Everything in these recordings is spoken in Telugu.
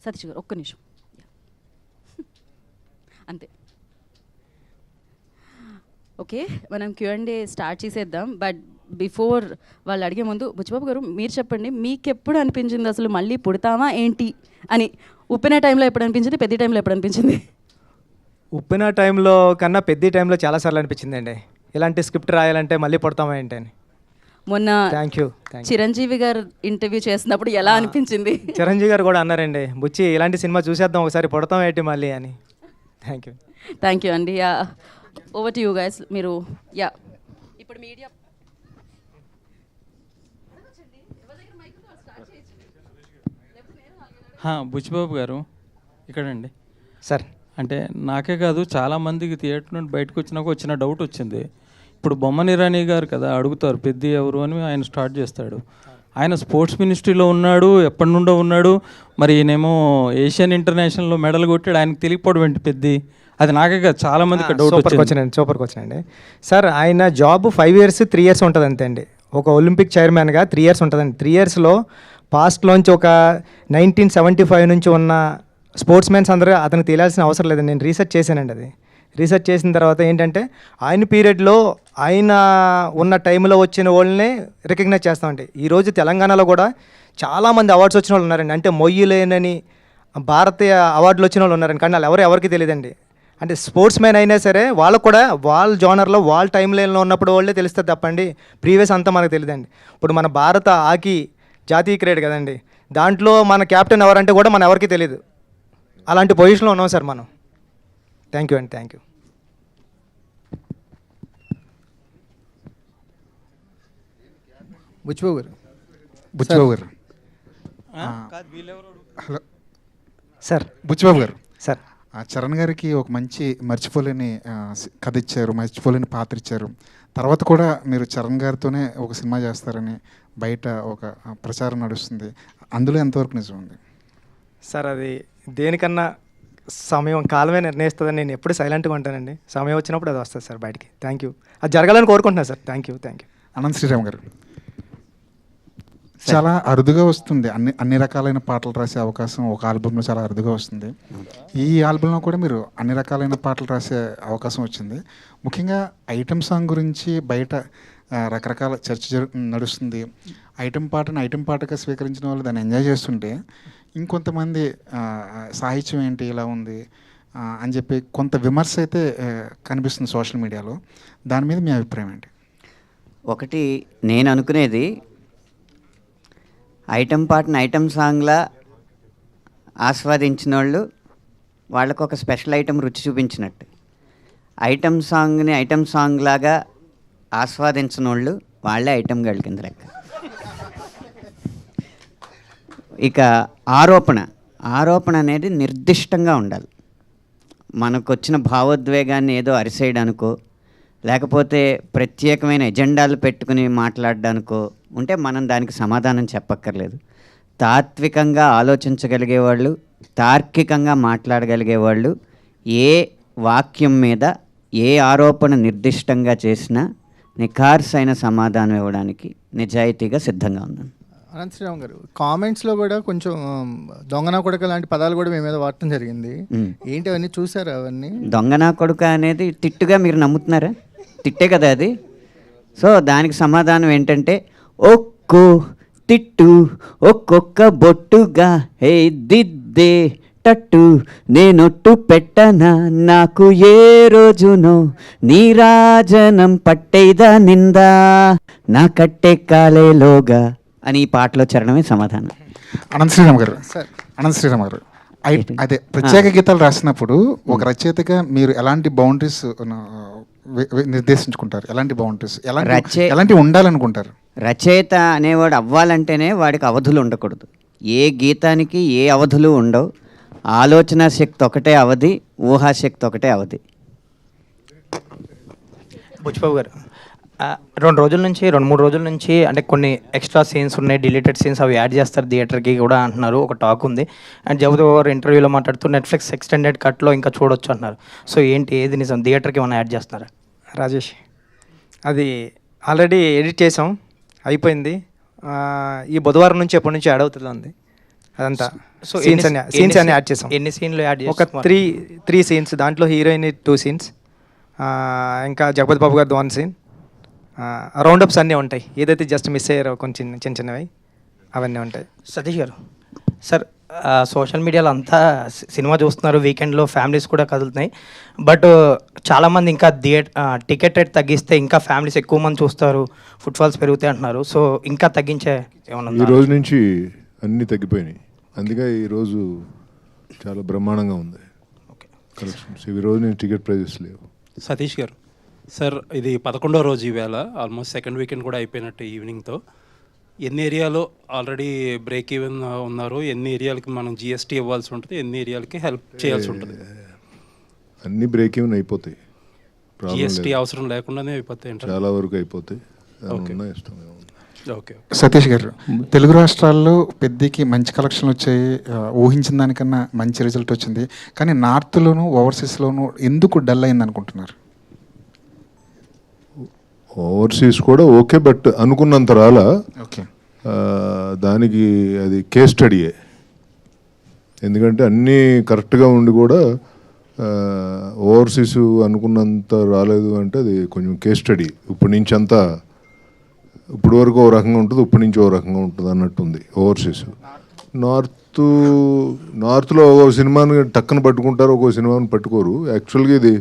సతీష్ గారు ఒక్క నిమిషం అంతే. ఓకే, మనం Q&A స్టార్ట్ చేసేద్దాం. బట్ బిఫోర్ వాళ్ళు అడిగే ముందు బుచ్చిబాబు గారు మీరు చెప్పండి, మీకు ఎప్పుడు అనిపించింది అసలు మళ్ళీ పుడతామా ఏంటి అని? ఉప్పిన టైంలో ఎప్పుడు అనిపించింది, పెద్ద టైంలో ఎప్పుడు అనిపించింది? ఉప్పిన టైంలో కన్నా పెద్ద టైంలో చాలాసార్లు అనిపించిందండి, ఇలాంటి స్క్రిప్ట్ రాయాలంటే మళ్ళీ పుడతామా ఏంటి అని. మొన్న థ్యాంక్ యూ. చిరంజీవి గారు ఇంటర్వ్యూ చేసినప్పుడు ఎలా అనిపించింది? చిరంజీవి గారు కూడా అన్నారండి, బుచ్చి ఇలాంటి సినిమా చూసేద్దాం ఒకసారి, పుడతాం ఏంటి మళ్ళీ అని. థ్యాంక్ యూ అండి. Yeah, over to you guys. మీరు యా ఇప్పుడు మీడియా బుచ్చిబాబు గారు ఇక్కడండి సార్. అంటే నాకే కాదు చాలామందికి థియేటర్ నుండి బయటకు వచ్చినాక వచ్చిన డౌట్ వచ్చింది. ఇప్పుడు బొమ్మని ఇరానీ గారు కదా అడుగుతారు పెద్ద ఎవరు అని, ఆయన స్టార్ట్ చేస్తాడు. ఆయన స్పోర్ట్స్ మినిస్ట్రీలో ఉన్నాడు, ఎప్పటి నుండో ఉన్నాడు. మరి ఈయనేమో ఏషియన్ ఇంటర్నేషనల్లో మెడల్ కొట్టాడు, ఆయనకు తెలియకపోవడం ఏంటి పెద్ద? అది నాకే కాదు చాలా మందికి డౌట్ వచ్చింది. సూపర్కి వచ్చానండి సార్. ఆయన జాబ్ 5 years 3 years ఉంటుంది అంతే అండి. ఒక ఒలింపిక్ చైర్మన్గా 3 years ఉంటుందండి. 3 yearsలో పాస్ట్లోంచి ఒక 1975 నుంచి ఉన్న స్పోర్ట్స్ మెన్స్ అందరూ అతనికి తెలియాల్సిన అవసరం లేదండి. నేను రీసెర్చ్ చేశానండి. అది రీసెర్చ్ చేసిన తర్వాత ఏంటంటే ఆయన పీరియడ్లో ఆయన ఉన్న టైంలో వచ్చిన వాళ్ళని రికగ్నైజ్ చేస్తామండి. ఈరోజు తెలంగాణలో కూడా చాలామంది అవార్డ్స్ వచ్చిన వాళ్ళు ఉన్నారండి. అంటే మొయ్యలేనని భారతీయ అవార్డులు వచ్చిన వాళ్ళు ఉన్నారండి, కానీ వాళ్ళు ఎవరికి తెలియదండి. అంటే స్పోర్ట్స్ మ్యాన్ అయినా సరే వాళ్ళకు కూడా వాళ్ళ జోనర్లో వాళ్ళ టైం లైన్లో ఉన్నప్పుడు వాళ్ళే తెలుస్తుంది తప్పండి, ప్రీవియస్ అంతా మనకు తెలియదండి. ఇప్పుడు మన భారత హాకీ జాతీయ క్రీడ కదండి, దాంట్లో మన కెప్టెన్ ఎవరంటే కూడా మన ఎవరికి తెలియదు. అలాంటి పొజిషన్లో ఉన్నాం సార్ మనం. థ్యాంక్ యూ అండి. Thank you. Buchibabu garu. Hello sir. Buchibabu గారు సార్, చరణ్ గారికి ఒక మంచి మర్చిపోలేని కథ ఇచ్చారు, మర్చిపోలేని పాత్ర ఇచ్చారు. తర్వాత కూడా మీరు చరణ్ గారితోనే ఒక సినిమా చేస్తారని బయట ఒక ప్రచారం నడుస్తుంది. అందులో ఎంతవరకు నిజం ఉంది సార్? అది దేనికన్నా సమయం కాలమే నిర్ణయిస్తుందని నేను ఎప్పుడు సైలెంట్గా ఉంటానండి. సమయం వచ్చినప్పుడు అది వస్తుంది సార్ బయటికి. Thank you. అది జరగాలని కోరుకుంటున్నాను sir. Thank you. Anant Sriram గారు, చాలా అరుదుగా వస్తుంది అన్ని రకాలైన పాటలు రాసే అవకాశం ఒక ఆల్బంలో చాలా అరుదుగా వస్తుంది. ఈ ఆల్బంలో కూడా మీరు అన్ని రకాలైన పాటలు రాసే అవకాశం వచ్చింది. ముఖ్యంగా ఐటమ్ సాంగ్ గురించి బయట రకరకాల చర్చ నడుస్తుంది. ఐటమ్ పాటగా స్వీకరించిన వాళ్ళు దాన్ని ఎంజాయ్ చేస్తుంటే, ఇంకొంతమంది సాహిత్యం ఏంటి ఇలా ఉంది అని చెప్పి కొంత విమర్శ అయితే కనిపిస్తుంది సోషల్ మీడియాలో. దాని మీద మీ అభిప్రాయం ఏంటి? ఒకటి నేను అనుకునేది, ఐటమ్ పాటను ఐటమ్ సాంగ్లా ఆస్వాదించిన వాళ్ళు వాళ్ళకు ఒక స్పెషల్ ఐటమ్ రుచి చూపించినట్టు, ఐటమ్ సాంగ్ని ఐటమ్ సాంగ్ లాగా ఆస్వాదించిన వాళ్ళు వాళ్ళే ఐటమ్ గర్ల్ కింద లెక్క. ఇక ఆరోపణ అనేది నిర్దిష్టంగా ఉండాలి. మనకు వచ్చిన భావోద్వేగాన్ని ఏదో అరిసేయడానికో లేకపోతే ప్రత్యేకమైన ఎజెండాలు పెట్టుకుని మాట్లాడడానికో ఉంటే మనం దానికి సమాధానం చెప్పక్కర్లేదు. తాత్వికంగా ఆలోచించగలిగేవాళ్ళు, తార్కికంగా మాట్లాడగలిగేవాళ్ళు ఏ వాక్యం మీద ఏ ఆరోపణ నిర్దిష్టంగా చేసినా నిఖార్సైన సమాధానం ఇవ్వడానికి నిజాయితీగా సిద్ధంగా ఉన్నాను. అనంత్ శ్రీరామ్ గారు, కామెంట్స్లో కూడా కొంచెం దొంగనా కొడుక లాంటి పదాలు కూడా మీ మీద వాడటం జరిగింది. ఏంటి అవన్నీ చూసారా? అవన్నీ దొంగనా కొడుక అనేది తిట్టుగా మీరు నమ్ముతున్నారా? తిట్టే కదా అది. సో దానికి సమాధానం ఏంటంటే, ఒక్కో తిట్టు ఒక్కొక్క బొట్టుగా హే దిద్దే టట్టు నేనొట్టు పెట్టనా నాకు ఏ రోజునో నీరాజనం పట్టేదా నిందా నా కట్టే కాలేలోగా అని ఈ పాటలో చరణమే సమాధానం. అనంత్ శ్రీరామ్ గారు, అదే ప్రత్యేక గీతాలు రాసినప్పుడు ఒక రచయితగా మీరు ఎలాంటి బౌండరీస్ నిర్దేశించుకుంటారు? ఎలాంటి బౌండరీస్ ఎలాంటి ఉండాలనుకుంటారు? రచయిత అనేవాడు అవ్వాలంటేనే వాడికి అవధులు ఉండకూడదు. ఏ గీతానికి ఏ అవధులు ఉండవు. ఆలోచన శక్తి ఒకటే అవధి, ఊహాశక్తి ఒకటే అవధి. బుచ్చిబాబు గారు, 2-3 రోజుల నుంచి అంటే కొన్ని ఎక్స్ట్రా సీన్స్ ఉన్నాయి, డిలీటెడ్ సీన్స్, అవి యాడ్ చేస్తారు థియేటర్కి కూడా అంటున్నారు, ఒక టాక్ ఉంది. అండ్ జగపతి గారు ఇంటర్వ్యూలో మాట్లాడుతూ నెట్ఫ్లిక్స్ ఎక్స్టెండెడ్ కట్లో ఇంకా చూడొచ్చు అంటున్నారు. సో ఏంటి, ఏది నిజం? థియేటర్కి ఏమైనా యాడ్ చేస్తున్నారా? రాజేష్, అది ఆల్రెడీ ఎడిట్ చేసాం, అయిపోయింది. ఈ బుధవారం నుంచి ఎప్పటి నుంచి యాడ్ అవుతుంది. అదంతా సో సీన్స్ అన్ని యాడ్ చేసాం. ఎన్ని సీన్లు యాడ్ ఒక త్రీ సీన్స్, దాంట్లో హీరోయిన్ 2 సీన్స్, ఇంకా జగపతి బాబు గారిది 1 సీన్, రౌండప్స్ అన్నీ ఉంటాయి. ఏదైతే జస్ట్ మిస్ అయ్యారో కొంచెం చిన్న చిన్నవి అవన్నీ ఉంటాయి. సతీష్ గారు, సార్ సోషల్ మీడియాలో అంతా సినిమా చూస్తున్నారు, వీకెండ్లో ఫ్యామిలీస్ కూడా కదులుతున్నాయి. బట్ చాలామంది ఇంకా టికెట్ రేట్ తగ్గిస్తే ఇంకా ఫ్యామిలీస్ ఎక్కువ మంది చూస్తారు, ఫుట్ఫాల్స్ పెరుగుతాయి అంటున్నారు. సో ఇంకా తగ్గించే ఏమన్నా ఈ రోజు నుంచి అన్నీ తగ్గిపోయినాయి. అందుకే ఈరోజు చాలా బ్రహ్మాండంగా ఉంది కలెక్షన్స్. ఈ రోజు నుంచి టికెట్ ప్రైజెస్ లేవు. సతీష్ గారు, సార్ ఇది 11వ రోజు ఈవేళ, ఆల్మోస్ట్ సెకండ్ వీకెండ్ కూడా అయిపోయినట్టు ఈవినింగ్తో. ఎన్ని ఏరియాలో ఆల్రెడీ బ్రేక్ ఈవెన్ ఉన్నారు, ఎన్ని ఏరియాలకి మనం జిఎస్టీ ఇవ్వాల్సి ఉంటుంది, ఎన్ని ఏరియాలకి హెల్ప్ చేయాల్సి ఉంటుంది? అన్ని బ్రేక్ ఈవెన్ అయిపోతాయి, జిఎస్టీ అవసరం లేకుండానే అయిపోతాయి అంటారు. చాలా వరకు అయిపోతాయి. ఇష్టం. ఓకే. సతీష్ గారు, తెలుగు రాష్ట్రాల్లో పెద్దకి మంచి కలెక్షన్లు వచ్చాయి, ఊహించిన దానికన్నా మంచి రిజల్ట్ వచ్చింది. కానీ నార్త్లోను ఓవర్సీస్లోను ఎందుకు డల్ అయింది అనుకుంటున్నారు? ఓవర్సీస్ కూడా ఓకే, బట్ అనుకున్నంత రాలా. ఓకే. దానికి అది కేస్ స్టడీయే. ఎందుకంటే అన్నీ కరెక్ట్గా ఉండి కూడా ఓవర్సీస్ అనుకున్నంత రాలేదు అంటే అది కొంచెం కేస్ స్టడీ. ఇప్పటి నుంచి అంతా ఇప్పుడు వరకు ఓ రకంగా ఉంటుంది, ఇప్పటి నుంచి ఓ రకంగా ఉంటుంది అన్నట్టుంది ఓవర్సీస్. నార్త్లో ఒక సినిమాని టక్కన పట్టుకుంటారు, ఒక్కో సినిమాని పట్టుకోరు. యాక్చువల్గా ఇది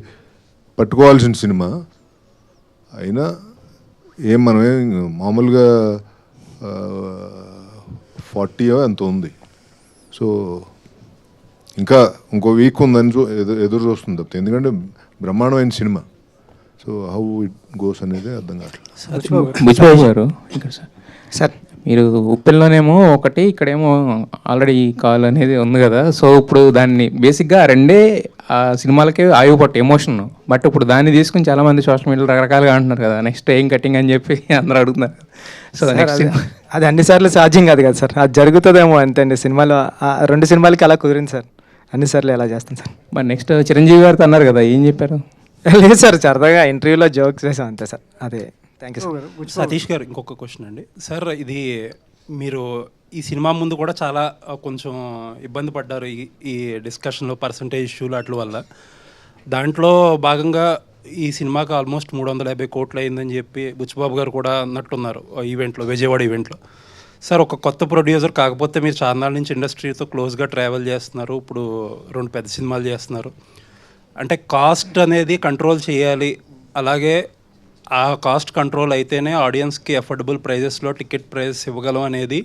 పట్టుకోవాల్సిన సినిమా అయినా మనమే మామూలుగా 40 ఎంత ఉంది. సో ఇంకా ఇంకో వీక్ ఉందని ఎదురు చూస్తుంది తప్పితే, ఎందుకంటే బ్రహ్మాండమైన cinema. So how it goes అనేది అర్థం కావట్లేదు. బుచ్చిబాబు గారు, ఇక్కడ సార్ మీరు ఉప్పెన్లోనేమో ఒకటి, ఇక్కడేమో ఆల్రెడీ కాల్ అనేది ఉంది కదా. సో ఇప్పుడు దాన్ని బేసిక్గా రెండే సినిమాలకే ఆయువుపట్టు ఎమోషన్. బట్ ఇప్పుడు దాన్ని తీసుకుని చాలామంది సోషల్ మీడియాలో రకరకాలుగా అంటున్నారు కదా, నెక్స్ట్ ఏం కటింగ్ అని చెప్పి అందరూ అడుగుతున్నారు. సో నెక్స్ట్ అది అన్నిసార్లు సాధ్యం కాదు కదా సార్, అది జరుగుతుందేమో అంతే అండి. సినిమాలో 2 సినిమాలకి అలా కుదిరింది సార్, అన్నిసార్లు ఎలా చేస్తాం సార్. మరి నెక్స్ట్ చిరంజీవి గారితో అన్నారు కదా, ఏం చెప్పారు? లేదు సార్, సరదాగా ఇంటర్వ్యూలో జోక్స్ చేసాం అంతే సార్. అదే, థ్యాంక్ యూ సార్. సతీష్ గారు, ఇంకొక క్వశ్చన్ అండి. సార్ ఇది మీరు ఈ సినిమా ముందు కూడా చాలా కొంచెం ఇబ్బంది పడ్డారు ఈ డిస్కషన్లో, పర్సంటేజ్ ఇష్యూలు అట్ల వల్ల. దాంట్లో భాగంగా ఈ సినిమాకి ఆల్మోస్ట్ 350 కోట్లు అయిందని చెప్పి బుచ్చిబాబు గారు కూడా అన్నట్టున్నారు ఈవెంట్లో, విజయవాడ ఈవెంట్లో. సార్ ఒక కొత్త ప్రొడ్యూసర్, కాకపోతే మీరు చాలా నుంచి ఇండస్ట్రీతో క్లోజ్గా ట్రావెల్ చేస్తున్నారు, ఇప్పుడు 2 పెద్ద సినిమాలు చేస్తున్నారు. అంటే కాస్ట్ అనేది కంట్రోల్ చేయాలి, అలాగే ఆ కాస్ట్ కంట్రోల్ అయితేనే ఆడియన్స్కి అఫోర్డబుల్ ప్రైజెస్లో టికెట్ ప్రైజెస్ ఇవ్వగలం అనేది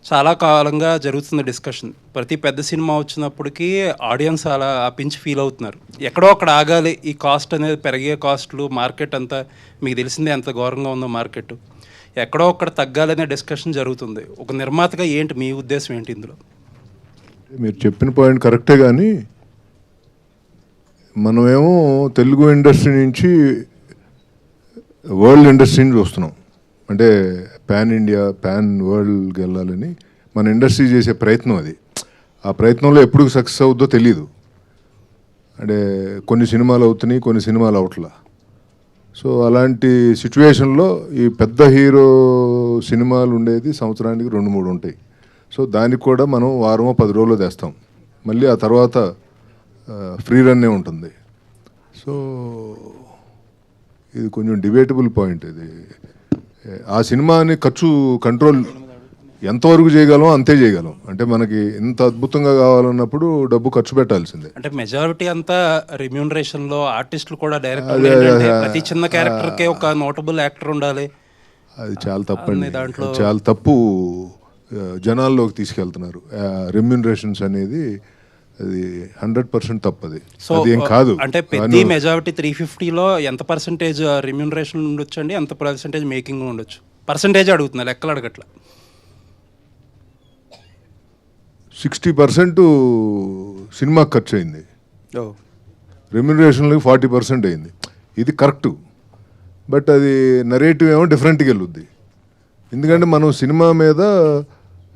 చాలా కాలంగా జరుగుతున్న డిస్కషన్. ప్రతి పెద్ద సినిమా వచ్చినప్పటికీ ఆడియన్స్ అలా పించి ఫీల్ అవుతున్నారు, ఎక్కడో అక్కడ ఆగాలి. ఈ కాస్ట్ అనేది పెరిగే కాస్ట్లు, మార్కెట్ అంతా మీకు తెలిసిందే ఎంత ఘోరంగా ఉందో మార్కెట్, ఎక్కడో అక్కడ తగ్గాలనే డిస్కషన్ జరుగుతుంది. ఒక నిర్మాతగా ఏంటి మీ ఉద్దేశం ఏంటి ఇందులో? మీరు చెప్పిన పాయింట్ కరెక్టే, కానీ మనమేమో తెలుగు ఇండస్ట్రీ నుంచి వరల్డ్ ఇండస్ట్రీని చూస్తున్నాం. అంటే పాన్ ఇండియా, పాన్ వరల్డ్కి వెళ్ళాలని మన ఇండస్ట్రీ చేసే ప్రయత్నం అది. ఆ ప్రయత్నంలో ఎప్పుడు సక్సెస్ అవుద్దో తెలీదు. అంటే కొన్ని సినిమాలు అవుతున్నాయి, కొన్ని సినిమాలు అవట్లా. సో అలాంటి సిచ్యువేషన్లో ఈ పెద్ద హీరో సినిమాలు ఉండేది సంవత్సరానికి 2-3 ఉంటాయి. సో దానికి కూడా మనం వారమో 10 రోజులు తెస్తాం, మళ్ళీ ఆ తర్వాత ఫ్రీ రన్నే ఉంటుంది. సో ఇది కొంచెం డిబేటబుల్ పాయింట్. ఇది ఆ సినిమాని ఖర్చు కంట్రోల్ ఎంతవరకు చేయగలం అంతే చేయగలం. అంటే మనకి ఇంత అద్భుతంగా కావాలన్నప్పుడు డబ్బు ఖర్చు పెట్టాల్సిందే. అంటే మెజారిటీ అంతా రెమ్యూనరేషన్లో, ఆర్టిస్టులు కూడా డైరెక్టర్ ప్రతి చిన్న క్యారెక్టర్కే ఒక నోటబుల్ యాక్టర్ ఉండాలి. అది చాలా తప్పండి, చాలా తప్పు. జనాల్లోకి తీసుకెళ్తున్నారు రెమ్యూనరేషన్స్ అనేది, అది 100% తప్పది. సో అదేం కాదు. అంటే పెద్ద మెజారిటీ 350లో ఎంత పర్సెంటేజ్ రెమ్యూనరేషన్ ఉండొచ్చు అండి, ఎంత పర్సెంటేజ్ మేకింగ్ ఉండొచ్చు? పర్సెంటేజ్ అడుగుతున్నా, లెక్కలు అడగట్లా. 60% సినిమాకి ఖర్చు అయింది, రెమ్యూనరేషన్లకి 40% అయింది. ఇది కరెక్టు, బట్ అది నరేటివ్ ఏమో డిఫరెంట్గా వెళ్ళుద్ది. ఎందుకంటే మనం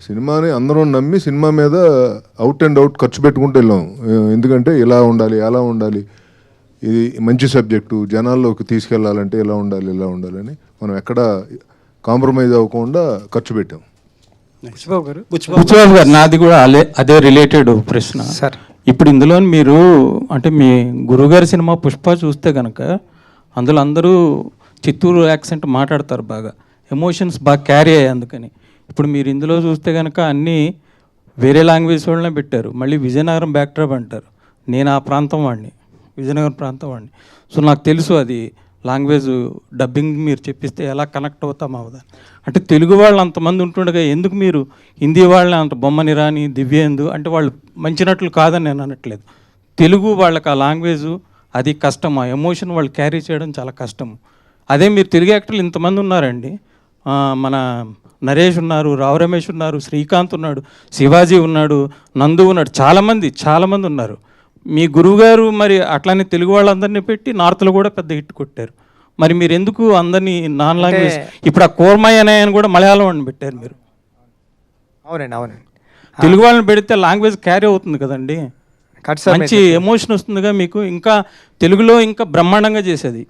సినిమాని అందరం నమ్మి సినిమా మీద అవుట్ అండ్ అవుట్ ఖర్చు పెట్టుకుంటూ వెళ్ళాం. ఎందుకంటే ఇలా ఉండాలి, అలా ఉండాలి, ఇది మంచి సబ్జెక్టు, జనాల్లోకి తీసుకెళ్లాలంటే ఇలా ఉండాలి, ఇలా ఉండాలని మనం ఎక్కడ కాంప్రమైజ్ అవ్వకుండా ఖర్చు పెట్టాం. బుచ్చిబాబు గారు బుచ్చిబాబు గారు నాది కూడా అదే రిలేటెడ్ ప్రశ్న సార్. ఇప్పుడు ఇందులో మీరు అంటే మీ గురుగారి సినిమా పుష్ప చూస్తే కనుక అందులో అందరూ చిత్తూరు యాక్సెంట్ మాట్లాడతారు, బాగా ఎమోషన్స్ బాగా క్యారీ అయ్యాయి. అందుకని ఇప్పుడు మీరు ఇందులో చూస్తే కనుక అన్నీ వేరే లాంగ్వేజ్ వాళ్ళనే పెట్టారు. మళ్ళీ విజయనగరం బ్యాక్డ్రాప్ అంటారు. నేను ఆ ప్రాంతం వాడిని, విజయనగరం ప్రాంతం వాడిని. సో నాకు తెలుసు అది లాంగ్వేజ్ డబ్బింగ్ మీరు చెప్పిస్తే ఎలా కనెక్ట్ అవుతాం అవదా. అంటే తెలుగు వాళ్ళు అంతమంది ఉంటుండగా ఎందుకు మీరు హిందీ వాళ్ళని అంత బొమ్మని రాని దివ్యేందు అంటే వాళ్ళు మంచినట్లు కాదని నేను అనట్లేదు. తెలుగు వాళ్ళకి ఆ లాంగ్వేజ్ అది కష్టం, ఆ ఎమోషన్ వాళ్ళు క్యారీ చేయడం చాలా కష్టం. అదే మీరు తెలుగు యాక్టర్లు ఇంతమంది ఉన్నారండి. మన నరేష్ ఉన్నారు, రావు రమేష్ ఉన్నారు, శ్రీకాంత్ ఉన్నాడు, శివాజీ ఉన్నాడు, నందు ఉన్నాడు, చాలామంది ఉన్నారు. మీ గురువుగారు మరి అట్లానే తెలుగు వాళ్ళందరినీ పెట్టి నార్త్లో కూడా పెద్ద హిట్ కొట్టారు. మరి మీరు ఎందుకు అందరినీ నాన్ లాంగ్వేజ్ ఇప్పుడు ఆ కోర్మయ్య అనే ఆయన కూడా మలయాళం వాడిని పెట్టారు మీరు. అవునండి. తెలుగు వాళ్ళని పెడితే లాంగ్వేజ్ క్యారీ అవుతుంది కదండి, మంచి ఎమోషన్ వస్తుందిగా మీకు. ఇంకా తెలుగులో ఇంకా బ్రహ్మాండంగా చేసేది,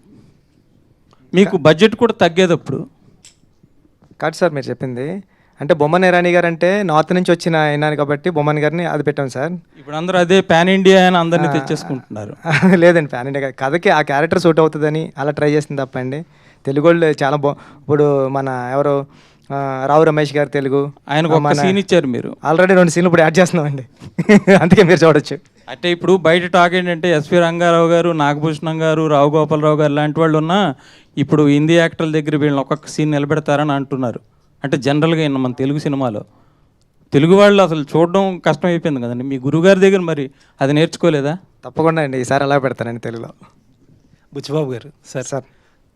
మీకు బడ్జెట్ కూడా తగ్గేది అప్పుడు. కాదు సార్ మీరు చెప్పింది. అంటే బొమ్మన్ ఇరానీ గారు అంటే నార్త్ నుంచి వచ్చిన అయినారు కాబట్టి బొమ్మన్ గారిని అది పెట్టాం సార్. ఇప్పుడు అందరూ అదే పాన్ ఇండియా అని అందరినీ తెచ్చేసుకుంటున్నారు. లేదండి, పాన్ ఇండియా కథకి ఆ క్యారెక్టర్ సూట్ అవుతుందని అలా ట్రై చేసింది తప్పండి. తెలుగు వాళ్ళు చాలా ఇప్పుడు మన ఎవరు రావు రమేష్ గారు తెలుగు, ఆయనకు ఒక సీన్ ఇచ్చారు మీరు. ఆల్రెడీ 2 సీన్లు ఇప్పుడు యాడ్ చేస్తున్నామండి. అందుకే మీరు చూడొచ్చు. అంటే ఇప్పుడు బయట టాక్ ఏంటంటే ఎస్వి రంగారావు గారు, నాగభూషణం గారు, రావు గోపాలరావు గారు లాంటి వాళ్ళు ఉన్నా ఇప్పుడు హిందీ యాక్టర్ల దగ్గర వీళ్ళని ఒక్కొక్క సీన్ నిలబెడతారని అంటున్నారు. అంటే జనరల్గా మన తెలుగు సినిమాలో తెలుగు వాళ్ళు అసలు చూడడం కష్టం అయిపోయింది కదండి. మీ గురుగారి దగ్గర మరి అది నేర్చుకోలేదా? తప్పకుండా అండి, ఈసారి అలా పెడతానండి తెలుగులో. బుచ్చిబాబు గారు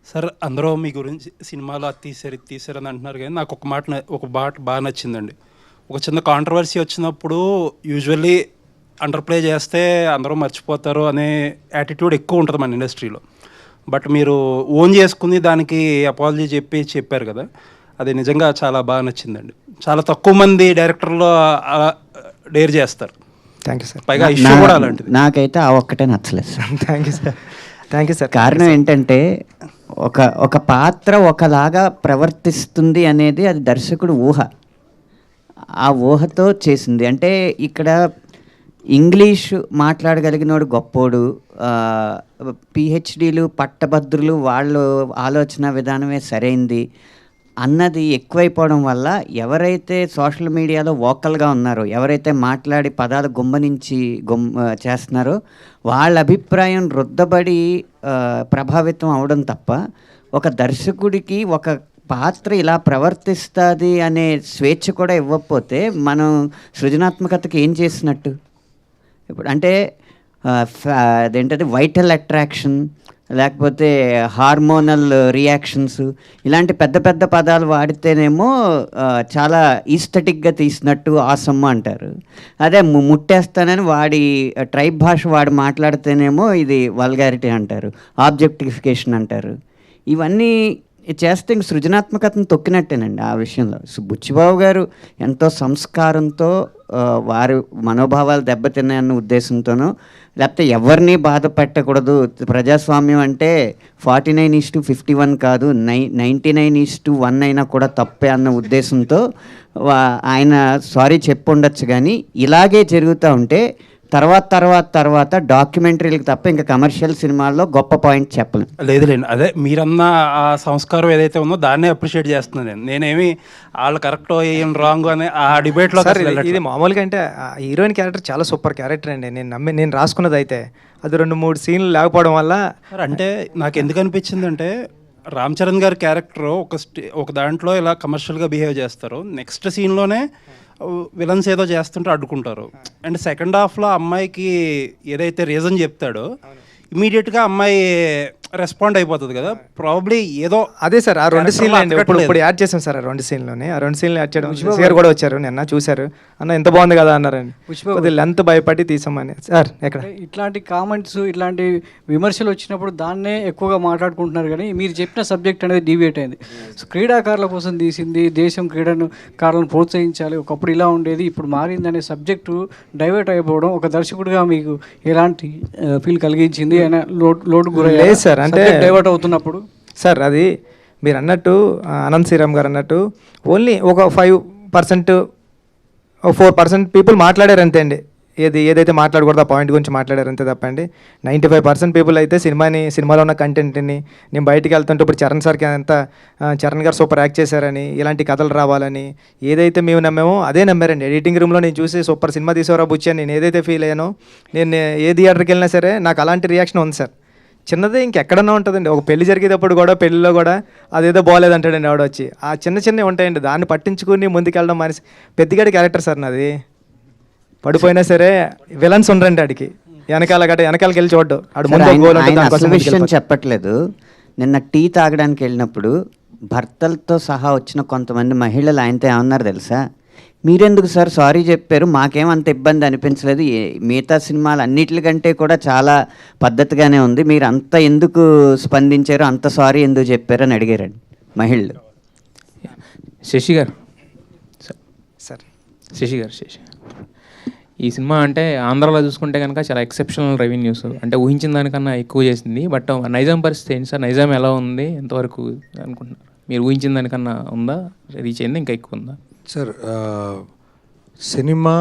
సార్ అందరూ మీ గురించి సినిమాలో అది తీసారు అని అంటున్నారు, కానీ నాకు ఒక మాట బాగా నచ్చిందండి. ఒక చిన్న కాంట్రవర్సీ వచ్చినప్పుడు యూజువల్లీ అండర్ ప్లే చేస్తే అందరూ మర్చిపోతారు అనే యాటిట్యూడ్ ఎక్కువ ఉంటుంది మన ఇండస్ట్రీలో. బట్ మీరు ఓన్ చేసుకుని దానికి అపాలజీ చెప్పారు కదా, అది నిజంగా చాలా బాగా నచ్చిందండి. చాలా తక్కువ మంది డైరెక్టర్లు అలా డేర్ చేస్తారు. Thank you sir. పైగా ఇష్యూ కూడా అలాంటిది. నాకైతే ఆ ఒక్కటే నచ్చలేదు సార్. Thank you sir. కారణం ఏంటంటే ఒక పాత్ర ఒకలాగా ప్రవర్తిస్తుంది అనేది అది దర్శకుడు ఊహ, ఆ ఊహతో చేసింది. అంటే ఇక్కడ ఇంగ్లీషు మాట్లాడగలిగినోడు గొప్పోడు, పిహెచ్డీలు పట్టభద్రులు వాళ్ళు ఆలోచన విధానమే సరైంది అన్నది ఎక్కువైపోవడం వల్ల ఎవరైతే సోషల్ మీడియాలో వోకల్గా ఉన్నారో, ఎవరైతే మాట్లాడి పదాలు గుమ్మనించి చేస్తున్నారో వాళ్ళ అభిప్రాయం రుద్దబడి ప్రభావితం అవడం తప్ప ఒక దర్శకుడికి ఒక పాత్ర ఇలా ప్రవర్తిస్తుంది అనే స్వేచ్ఛ కూడా ఇవ్వకపోతే మనం సృజనాత్మకతకి ఏం చేసినట్టు? ఇప్పుడు అంటే అదేంటది వైటల్ అట్రాక్షన్ లేకపోతే హార్మోనల్ రియాక్షన్స్ ఇలాంటి పెద్ద పెద్ద పదాలు వాడితేనేమో చాలా ఈస్థెటిక్గా తీసినట్టు ఆసమ్మ అంటారు. అదే ముట్టేస్తానని వాడి ట్రైబ్ భాష వాడి మాట్లాడితేనేమో ఇది వల్గారిటీ అంటారు, ఆబ్జెక్టిఫికేషన్ అంటారు. ఇవన్నీ చేస్తే ఇంక సృజనాత్మకతను తొక్కినట్టేనండి ఆ విషయంలో. బుచ్చిబాబు గారు ఎంతో సంస్కారంతో వారి మనోభావాలు దెబ్బతిన్నాయన్న ఉద్దేశంతోనో లేకపోతే ఎవరిని బాధ పెట్టకూడదు, ప్రజాస్వామ్యం అంటే 49:51 కాదు 99:1 అయినా కూడా తప్పే అన్న ఉద్దేశంతో ఆయన సారీ చెప్పుండొచ్చు. కానీ ఇలాగే జరుగుతూ ఉంటే తర్వాత డాక్యుమెంటరీలకు తప్ప ఇంకా కమర్షియల్ సినిమాల్లో గొప్ప పాయింట్ చెప్పలేం. లేదులేండి, అదే మీరన్న ఆ సంస్కారం ఏదైతే ఉందో దాన్నే అప్రిషియేట్ చేస్తున్నాను. నేనేమి వాళ్ళు కరెక్ట్ ఏం రాంగ్ అనే ఆ డిబేట్లో ఇది మామూలుగా అంటే హీరోయిన్ క్యారెక్టర్ చాలా సూపర్ క్యారెక్టర్ అండి. నేను రాసుకున్నది అయితే అది 2-3 సీన్లు లేకపోవడం వల్ల. అంటే నాకు ఎందుకు అనిపించింది అంటే రామ్ చరణ్ గారి క్యారెక్టర్ ఒక దాంట్లో ఇలా కమర్షియల్గా బిహేవ్ చేస్తారు, నెక్స్ట్ సీన్లోనే విలన్స్ ఏదో చేస్తుంటే అడ్డుకుంటారు. అండ్ సెకండ్ హాఫ్లో అమ్మాయికి ఏదైతే రీజన్ చెప్తాడో ఇమీడియట్గా అమ్మాయి రెస్పాండ్ అయిపోతుంది కదా, ప్రాబ్లీ ఏదో అదే సార్. ఆ 2 సీన్లు అండి ఇప్పుడు యాడ్ చేసాం సార్. ఆ 2 సీన్లోనే ఆ 2 సీన్లు యాడ్ చేయడం గారు కూడా వచ్చారు, నిన్న చూశారు, అన్న ఎంత బాగుంది కదా అన్నారండి. కొద్దిగా లెంత్ భయపడి తీసామని సార్. ఎక్కడ ఇట్లాంటి కామెంట్స్ ఇట్లాంటి విమర్శలు వచ్చినప్పుడు దాన్నే ఎక్కువగా మాట్లాడుకుంటున్నారు, కానీ మీరు చెప్పిన సబ్జెక్ట్ అనేది డివియేట్ అయింది. సో క్రీడాకారుల కోసం తీసింది, దేశం క్రీడాకారులను ప్రోత్సహించాలి, ఒకప్పుడు ఇలా ఉండేది ఇప్పుడు మారింది అనే సబ్జెక్టు డైవర్ట్ అయిపోవడం ఒక దర్శకుడిగా మీకు ఎలాంటి ఫీల్ కలిగించింది? లోటు గురయ్యారు సార్ అంటే డైవర్ట్ అవుతున్నప్పుడు? సార్ అది మీరు అన్నట్టు అనంత్ శ్రీరామ్ గారు అన్నట్టు ఓన్లీ ఒక 5 4% పీపుల్ మాట్లాడారు అంతే అండి. ఏదైతే మాట్లాడకూడదు ఆ పాయింట్ గురించి మాట్లాడారు అంతే తప్పండి. 95% పీపుల్ అయితే సినిమాలో ఉన్న కంటెంట్ని, నేను బయటికి వెళ్తుంటే ఇప్పుడు చరణ్ గారు సూపర్ యాక్ట్ చేశారని, ఇలాంటి కథలు రావాలని ఏదైతే మేము నమ్మామో అదే నమ్మారండి. ఎడిటింగ్ రూమ్లో నేను చూసి సూపర్ సినిమా తీసేవరా బుచ్చి అని నేను ఏదైతే ఫీల్ అయ్యానో, నేను ఏ థియేటర్కి వెళ్ళినా సరే నాకు అలాంటి రియాక్షన్ ఉంది సార్. చిన్నదే ఇంకెక్కడన్నా ఉంటుందండి. ఒక పెళ్లి జరిగేటప్పుడు కూడా, పెళ్ళిలో కూడా అదేదో బాగోలేదంటాడండి ఆవిడ వచ్చి. ఆ చిన్నవి ఉంటాయండి, దాన్ని పట్టించుకుని ముందుకెళ్ళడం మనిషి. పెద్దగాడి క్యారెక్టర్ సార్ నాది. పడిపోయినా సరే విలన్స్ ఉండరండి ఆడికి, వెనకాలకి వెళ్ళి చూడ్డు. ఆడు ముందు ఒక గోల్ ఉంటుంది, దానికోసం విషయం ముందుకెళ్ళిపోతాడు. చెప్పట్లేదు. నిన్న టీ తాగడానికి వెళ్ళినప్పుడు భర్తలతో సహా వచ్చిన కొంతమంది మహిళలు ఆయనతో ఏమన్నారు తెలుసా? మీరెందుకు సార్ సారీ చెప్పారు, మాకేమంత ఇబ్బంది అనిపించలేదు, మిగతా సినిమాలు అన్నిటికంటే కూడా చాలా పద్ధతిగానే ఉంది, మీరు అంత ఎందుకు స్పందించారు, అంత సారీ ఎందుకు చెప్పారు అని అడిగారండి మహిళలు. శశి గారు, సార్ శశి ఈ సినిమా అంటే ఆంధ్రాలో చూసుకుంటే కనుక చాలా ఎక్సెప్షనల్ రెవెన్యూస్, అంటే ఊహించిన దానికన్నా ఎక్కువ చేసింది. బట్ నైజాం పరిస్థితి ఏంటి సార్? నైజాం ఎలా ఉంది, ఎంతవరకు అనుకుంటున్నారు? మీరు ఊహించిన దానికన్నా ఉందా, రీచ్ అయింది, ఇంకా ఎక్కువ ఉందా? సార్ సినిమా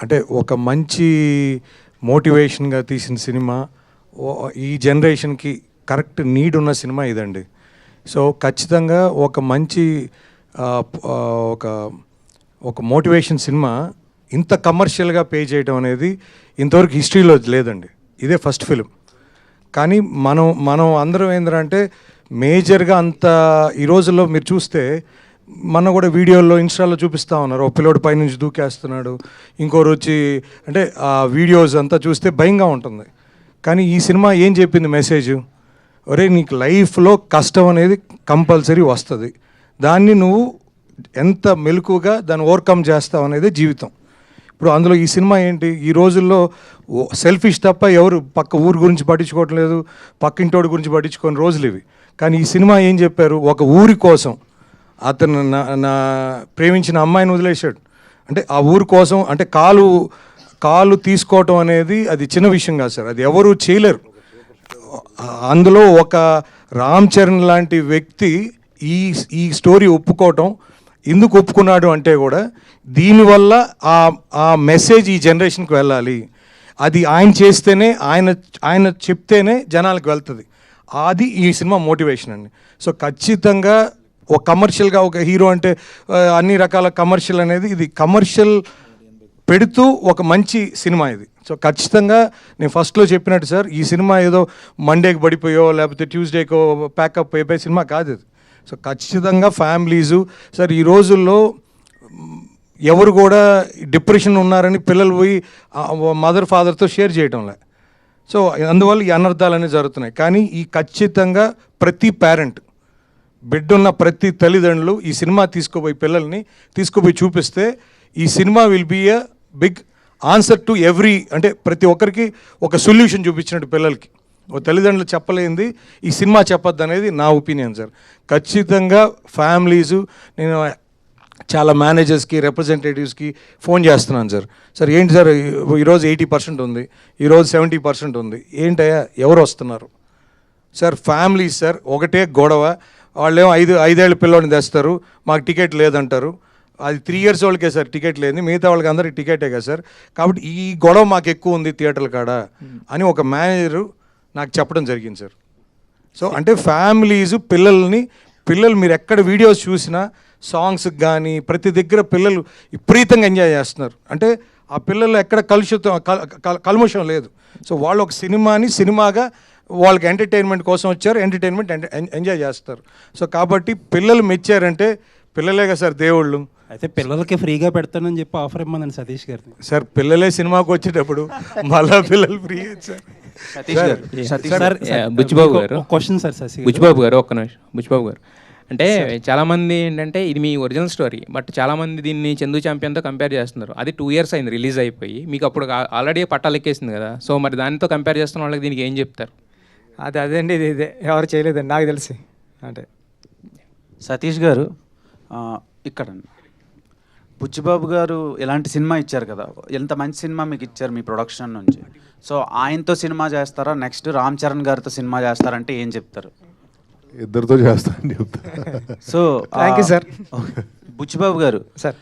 అంటే ఒక మంచి మోటివేషన్గా తీసిన సినిమా, ఈ జనరేషన్కి కరెక్ట్ నీడ్ ఉన్న సినిమా ఇదండి. సో ఖచ్చితంగా ఒక మంచి ఒక మోటివేషన్ సినిమా ఇంత కమర్షియల్గా పే చేయడం అనేది ఇంతవరకు హిస్టరీలో లేదండి. ఇదే ఫస్ట్ ఫిలిం. కానీ మనం అందరం ఏంటంటే మేజర్గా అంత ఈ రోజుల్లో మీరు చూస్తే మన కూడా వీడియోల్లో ఇన్స్టాలో చూపిస్తూ ఉన్నారు, ఒక పిల్లోడు పైనుంచి దూకేస్తున్నాడు, ఇంకోరు వచ్చి, అంటే ఆ వీడియోస్ అంతా చూస్తే భయంగా ఉంటుంది. కానీ ఈ సినిమా ఏం చెప్పింది మెసేజ్? ఒరే, నీకు లైఫ్లో కష్టం అనేది కంపల్సరీ వస్తుంది, దాన్ని నువ్వు ఎంత మెలకుగా దాన్ని ఓవర్కమ్ చేస్తావు అనేది జీవితం. ఇప్పుడు అందులో ఈ సినిమా ఏంటి, ఈ రోజుల్లో సెల్ఫిష్ తప్ప ఎవరు పక్క ఊరు గురించి పట్టించుకోవట్లేదు, పక్కింటోడి గురించి పట్టించుకోని రోజులు ఇవి. కానీ ఈ సినిమా ఏం చెప్పారు, ఒక ఊరి కోసం అతను నా ప్రేమించిన అమ్మాయిని వదిలేశాడు. అంటే ఆ ఊరి కోసం, అంటే కాలు తీసుకోవటం అనేది అది చిన్న విషయం కాదు సార్, అది ఎవరు చేయలేరు. అందులో ఒక రామ్ చరణ్ లాంటి వ్యక్తి ఈ స్టోరీ ఒప్పుకోవటం, ఎందుకు ఒప్పుకున్నాడు అంటే కూడా దీనివల్ల ఆ మెసేజ్ ఈ జనరేషన్కి వెళ్ళాలి, అది ఆయన చేస్తేనే, ఆయన చెప్తేనే జనాలకు వెళ్తుంది. అది ఈ సినిమా మోటివేషన్ అండి. సో ఖచ్చితంగా ఒక కమర్షియల్గా, ఒక హీరో అంటే అన్ని రకాల కమర్షియల్ అనేది, ఇది కమర్షియల్ పెడుతూ ఒక మంచి సినిమా ఇది. సో ఖచ్చితంగా నేను ఫస్ట్లో చెప్పినట్టు సార్, ఈ సినిమా ఏదో మండేకి పడిపోయో లేకపోతే ట్యూస్డేకో ప్యాకప్ అయిపోయే సినిమా కాదు ఇది. సో ఖచ్చితంగా ఫ్యామిలీసు సార్, ఈ రోజుల్లో ఎవరు కూడా డిప్రెషన్ ఉన్నారని పిల్లలు పోయి మదర్ ఫాదర్తో షేర్ చేయటంలే. సో అందువల్ల ఈ అనర్థాలు అనేవి జరుగుతున్నాయి. కానీ ఈ ఖచ్చితంగా ప్రతి పేరెంట్, బిడ్డున్న ప్రతి తల్లిదండ్రులు ఈ సినిమా పిల్లల్ని తీసుకుపోయి చూపిస్తే ఈ cinema will be a big answer to అంటే ప్రతి ఒక్కరికి ఒక సొల్యూషన్ చూపించినట్టు పిల్లలకి. ఓ తల్లిదండ్రులు చెప్పలేంది ఈ సినిమా చెప్పొద్దు అనేది నా ఒపీనియన్ సార్. ఖచ్చితంగా ఫ్యామిలీసు, నేను చాలా మేనేజర్స్కి, రిప్రజెంటేటివ్స్కి ఫోన్ చేస్తున్నాను సార్ ఏంటి సార్ ఈరోజు 80% ఉంది, ఈరోజు 70% ఉంది, ఏంటయ్యా ఎవరు వస్తున్నారు సార్? ఫ్యామిలీస్ సార్, ఒకటే గొడవ. వాళ్ళేమో 5 పిల్లోడిని తెస్తారు, మాకు టికెట్ లేదంటారు. అది 3 years వాళ్ళకే సార్ టికెట్ లేదు, మిగతా వాళ్ళకి అందరికి టికెటే కదా సార్. కాబట్టి ఈ గొడవ మాకు ఎక్కువ ఉంది థియేటర్ల కాడ అని ఒక మేనేజరు నాకు చెప్పడం జరిగింది సార్. సో అంటే పిల్లలు మీరు ఎక్కడ వీడియోస్ చూసినా సాంగ్స్కి కానీ ప్రతి దగ్గర పిల్లలు విపరీతంగా ఎంజాయ్ చేస్తున్నారు. అంటే ఆ పిల్లలు ఎక్కడ కల్మషం లేదు. సో వాళ్ళు ఒక సినిమాగా వాళ్ళకి ఎంటర్టైన్మెంట్ కోసం వచ్చారు, ఎంటర్టైన్మెంట్ ఎంజాయ్ చేస్తారు. సో కాబట్టి పిల్లలు మెచ్చారంటే పిల్లలేగా సార్ దేవుళ్ళు. అయితే పిల్లలకి ఫ్రీగా పెడతానని చెప్పి ఆఫర్ ఇవ్వమందండి సతీష్ గారిని. సార్ పిల్లలే సినిమాకి వచ్చేటప్పుడు మళ్ళా పిల్లలు ఫ్రీ సార్. బుచ్చిబాబు గారు క్వశ్చన్ సార్. బుచ్చిబాబు గారు ఒక్క నిమిషం. బుచ్చిబాబు గారు, అంటే చాలామంది ఏంటంటే ఇది మీ ఒరిజినల్ స్టోరీ, బట్ చాలామంది దీన్ని చందు ఛాంపియన్తో కంపేర్ చేస్తున్నారు. అది 2 years అయింది రిలీజ్ అయిపోయి, మీకు అప్పుడు ఆల్రెడీ పట్టాలు ఎక్కేసింది కదా. సో మరి దానితో కంపేర్ చేస్తున్న వాళ్ళకి దీనికి ఏం చెప్తారు? అదేండి, ఇదే ఎవరు చేయలేదండి నాకు తెలిసి. అంటే సతీష్ గారు, ఇక్కడ బుచ్చిబాబు గారు ఇలాంటి సినిమా ఇచ్చారు కదా, ఎంత మంచి సినిమా మీకు ఇచ్చారు మీ ప్రొడక్షన్ నుంచి. సో ఆయనతో సినిమా చేస్తారా, నెక్స్ట్ రామ్ చరణ్ గారితో సినిమా చేస్తారంటే ఏం చెప్తారు? ఇద్దరితో చేస్తాను చెప్తా. So thank you sir. Buchibabu గారు సార్,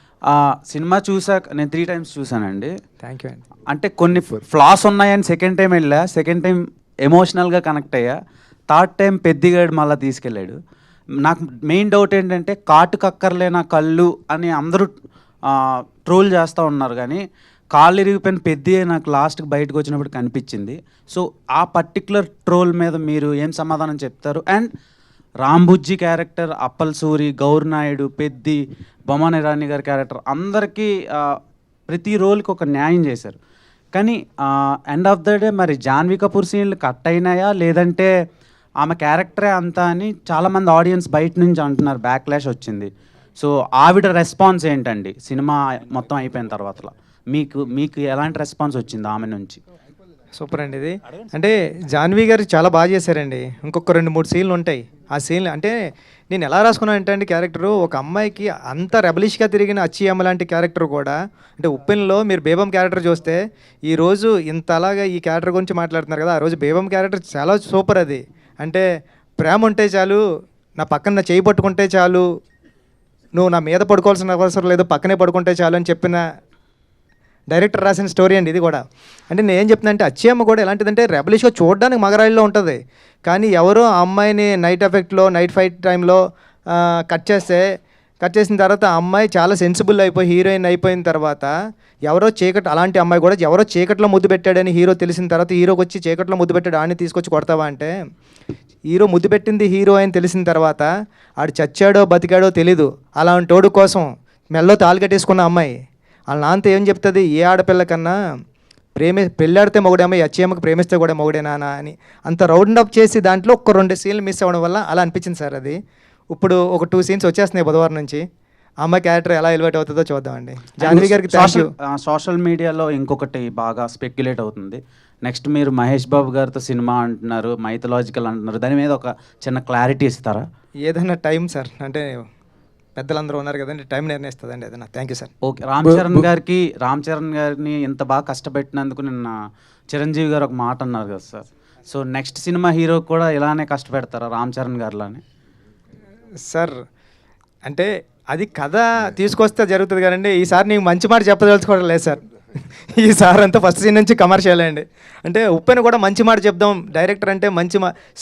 సినిమా చూసాక నేను 3 times చూసానండి. థ్యాంక్ యూ అండి. అంటే కొన్ని ఫ్లాస్ ఉన్నాయని సెకండ్ టైం వెళ్ళా, సెకండ్ టైం ఎమోషనల్గా కనెక్ట్ అయ్యా, థర్డ్ టైం పెద్దిగాడు మళ్ళీ తీసుకెళ్ళాడు. నాకు మెయిన్ డౌట్ ఏంటంటే కాటు కక్కర్లేనా కళ్ళు అని అందరూ ట్రోల్ చేస్తూ ఉన్నారు, కానీ కాళ్ళు ఇరిగిపోయిన పెద్ద నాకు లాస్ట్కి బయటకు వచ్చినప్పుడు కనిపించింది. సో ఆ పర్టికులర్ ట్రోల్ మీద మీరు ఏం సమాధానం చెప్తారు? అండ్ రాంబుజ్జి క్యారెక్టర్, అప్పల్ సూరి, గౌర్ నాయుడు, పెద్ది, బొమ్మన ఇరానీ గారి క్యారెక్టర్ అందరికీ ప్రతి రోల్కి ఒక న్యాయం చేశారు. కానీ ఎండ్ ఆఫ్ ద డే మరి జాన్వీ కపూర్ సీన్లు కట్ అయినాయా లేదంటే ఆమె క్యారెక్టరే అంతా అని చాలామంది ఆడియన్స్ బయట నుంచి అంటున్నారు, బ్యాక్లాష్ వచ్చింది. సో ఆవిడ రెస్పాన్స్ ఏంటండి సినిమా మొత్తం అయిపోయిన తర్వాత? మీకు ఎలాంటి రెస్పాన్స్ వచ్చింది ఆమె నుంచి? సూపర్ అండి ఇది. అంటే జాన్వీ గారు చాలా బాగా చేశారండి. ఇంకొక 2-3 సీన్లు ఉంటాయి. ఆ సీన్లు అంటే నేను ఎలా రాసుకున్నాను అంటే అండి, క్యారెక్టరు ఒక అమ్మాయికి అంత రెబలిష్గా తిరిగిన అచ్చి అమ్మ లాంటి క్యారెక్టర్ కూడా, అంటే ఉప్పెన్లో మీరు బేబం క్యారెక్టర్ చూస్తే ఈరోజు ఇంత అలాగా ఈ క్యారెక్టర్ గురించి మాట్లాడుతున్నారు కదా, ఆ రోజు బేబం క్యారెక్టర్ చాలా సూపర్. అది అంటే ప్రేమ ఉంటే చాలు, నా పక్కన నా చేయి పట్టుకుంటే చాలు, నువ్వు నా మీద పడుకోవాల్సిన అవసరం లేదు, పక్కనే పడుకుంటే చాలు అని చెప్పిన డైరెక్టర్ రాసిన స్టోరీ అండి ఇది కూడా. అంటే నేను ఏం చెప్తున్నా అంటే అచ్చి అమ్మ కూడా ఎలాంటిదంటే రెబలిష్గా చూడడానికి మగరాయిల్లో ఉంటుంది, కానీ ఎవరో ఆ అమ్మాయిని నైట్ ఎఫెక్ట్లో నైట్ ఫైట్ టైంలో కట్ చేసిన తర్వాత ఆ అమ్మాయి చాలా సెన్సిబుల్ అయిపోయి హీరోయిన్ అయిపోయిన తర్వాత ఎవరో అలాంటి అమ్మాయి కూడా ఎవరో చీకట్లో ముద్దు పెట్టాడని హీరో తెలిసిన తర్వాత హీరోకి వచ్చి చీకట్లో ముద్దు పెట్టాడు ఆడిని తీసుకొచ్చి కొడతావా అంటే, హీరో ముద్దు పెట్టింది హీరో అని తెలిసిన తర్వాత ఆడు చచ్చాడో బతికాడో తెలీదు, అలాంటి తోడు కోసం మెల్లో తాళి కట్టేసుకున్న అమ్మాయి వాళ్ళ నాన్నతో ఏం చెప్తుంది, ఏ ఆడపిల్ల కన్నా పెళ్ళాడితే మొగుడేమో, అచ్చేమ్మకి ప్రేమిస్తే కూడా మొగుడేనా అని అంత రౌండ్ అప్ చేసి దాంట్లో ఒక 2 సీన్లు మిస్ అవ్వడం వల్ల అలా అనిపించింది సార్. అది ఇప్పుడు ఒక 2 సీన్స్ వచ్చేస్తున్నాయి బుధవారం నుంచి. అమ్మ క్యారెక్టర్ ఎలా ఎలివేట్ అవుతుందో చూద్దామండి. జాన్వీ గారికి సోషల్ మీడియాలో ఇంకొకటి బాగా స్పెక్యులేట్ అవుతుంది, నెక్స్ట్ మీరు మహేష్ బాబు గారితో సినిమా అంటున్నారు, మైథలాజికల్ అంటున్నారు, దాని మీద ఒక చిన్న క్లారిటీ ఇస్తారా? ఏదైనా టైం సార్, అంటే పెద్దలందరూ ఉన్నారు కదండి, టైం నిర్ణయిస్తుందండి ఏదైనా. Thank you sir. Okay, Ram Charan గారిని ఇంత బాగా కష్టపెట్టినందుకు నిన్న చిరంజీవి గారు ఒక మాట అన్నారు కదా sir. So next cinema hero కూడా ఇలానే కష్టపెడతారా రామ్ చరణ్ గారిలానే? సార్ అంటే అది కథ తీసుకొస్తే జరుగుతుంది కదండి. ఈసారి నీకు మంచి మాట చెప్పదలుచుకోవడం లేదు సార్. ఈసారి అంతా ఫస్ట్ సీన్ నుంచి కమర్షియల్ అండి. అంటే ఉప్పెన కూడా మంచి మాట చెప్దాం, డైరెక్టర్ అంటే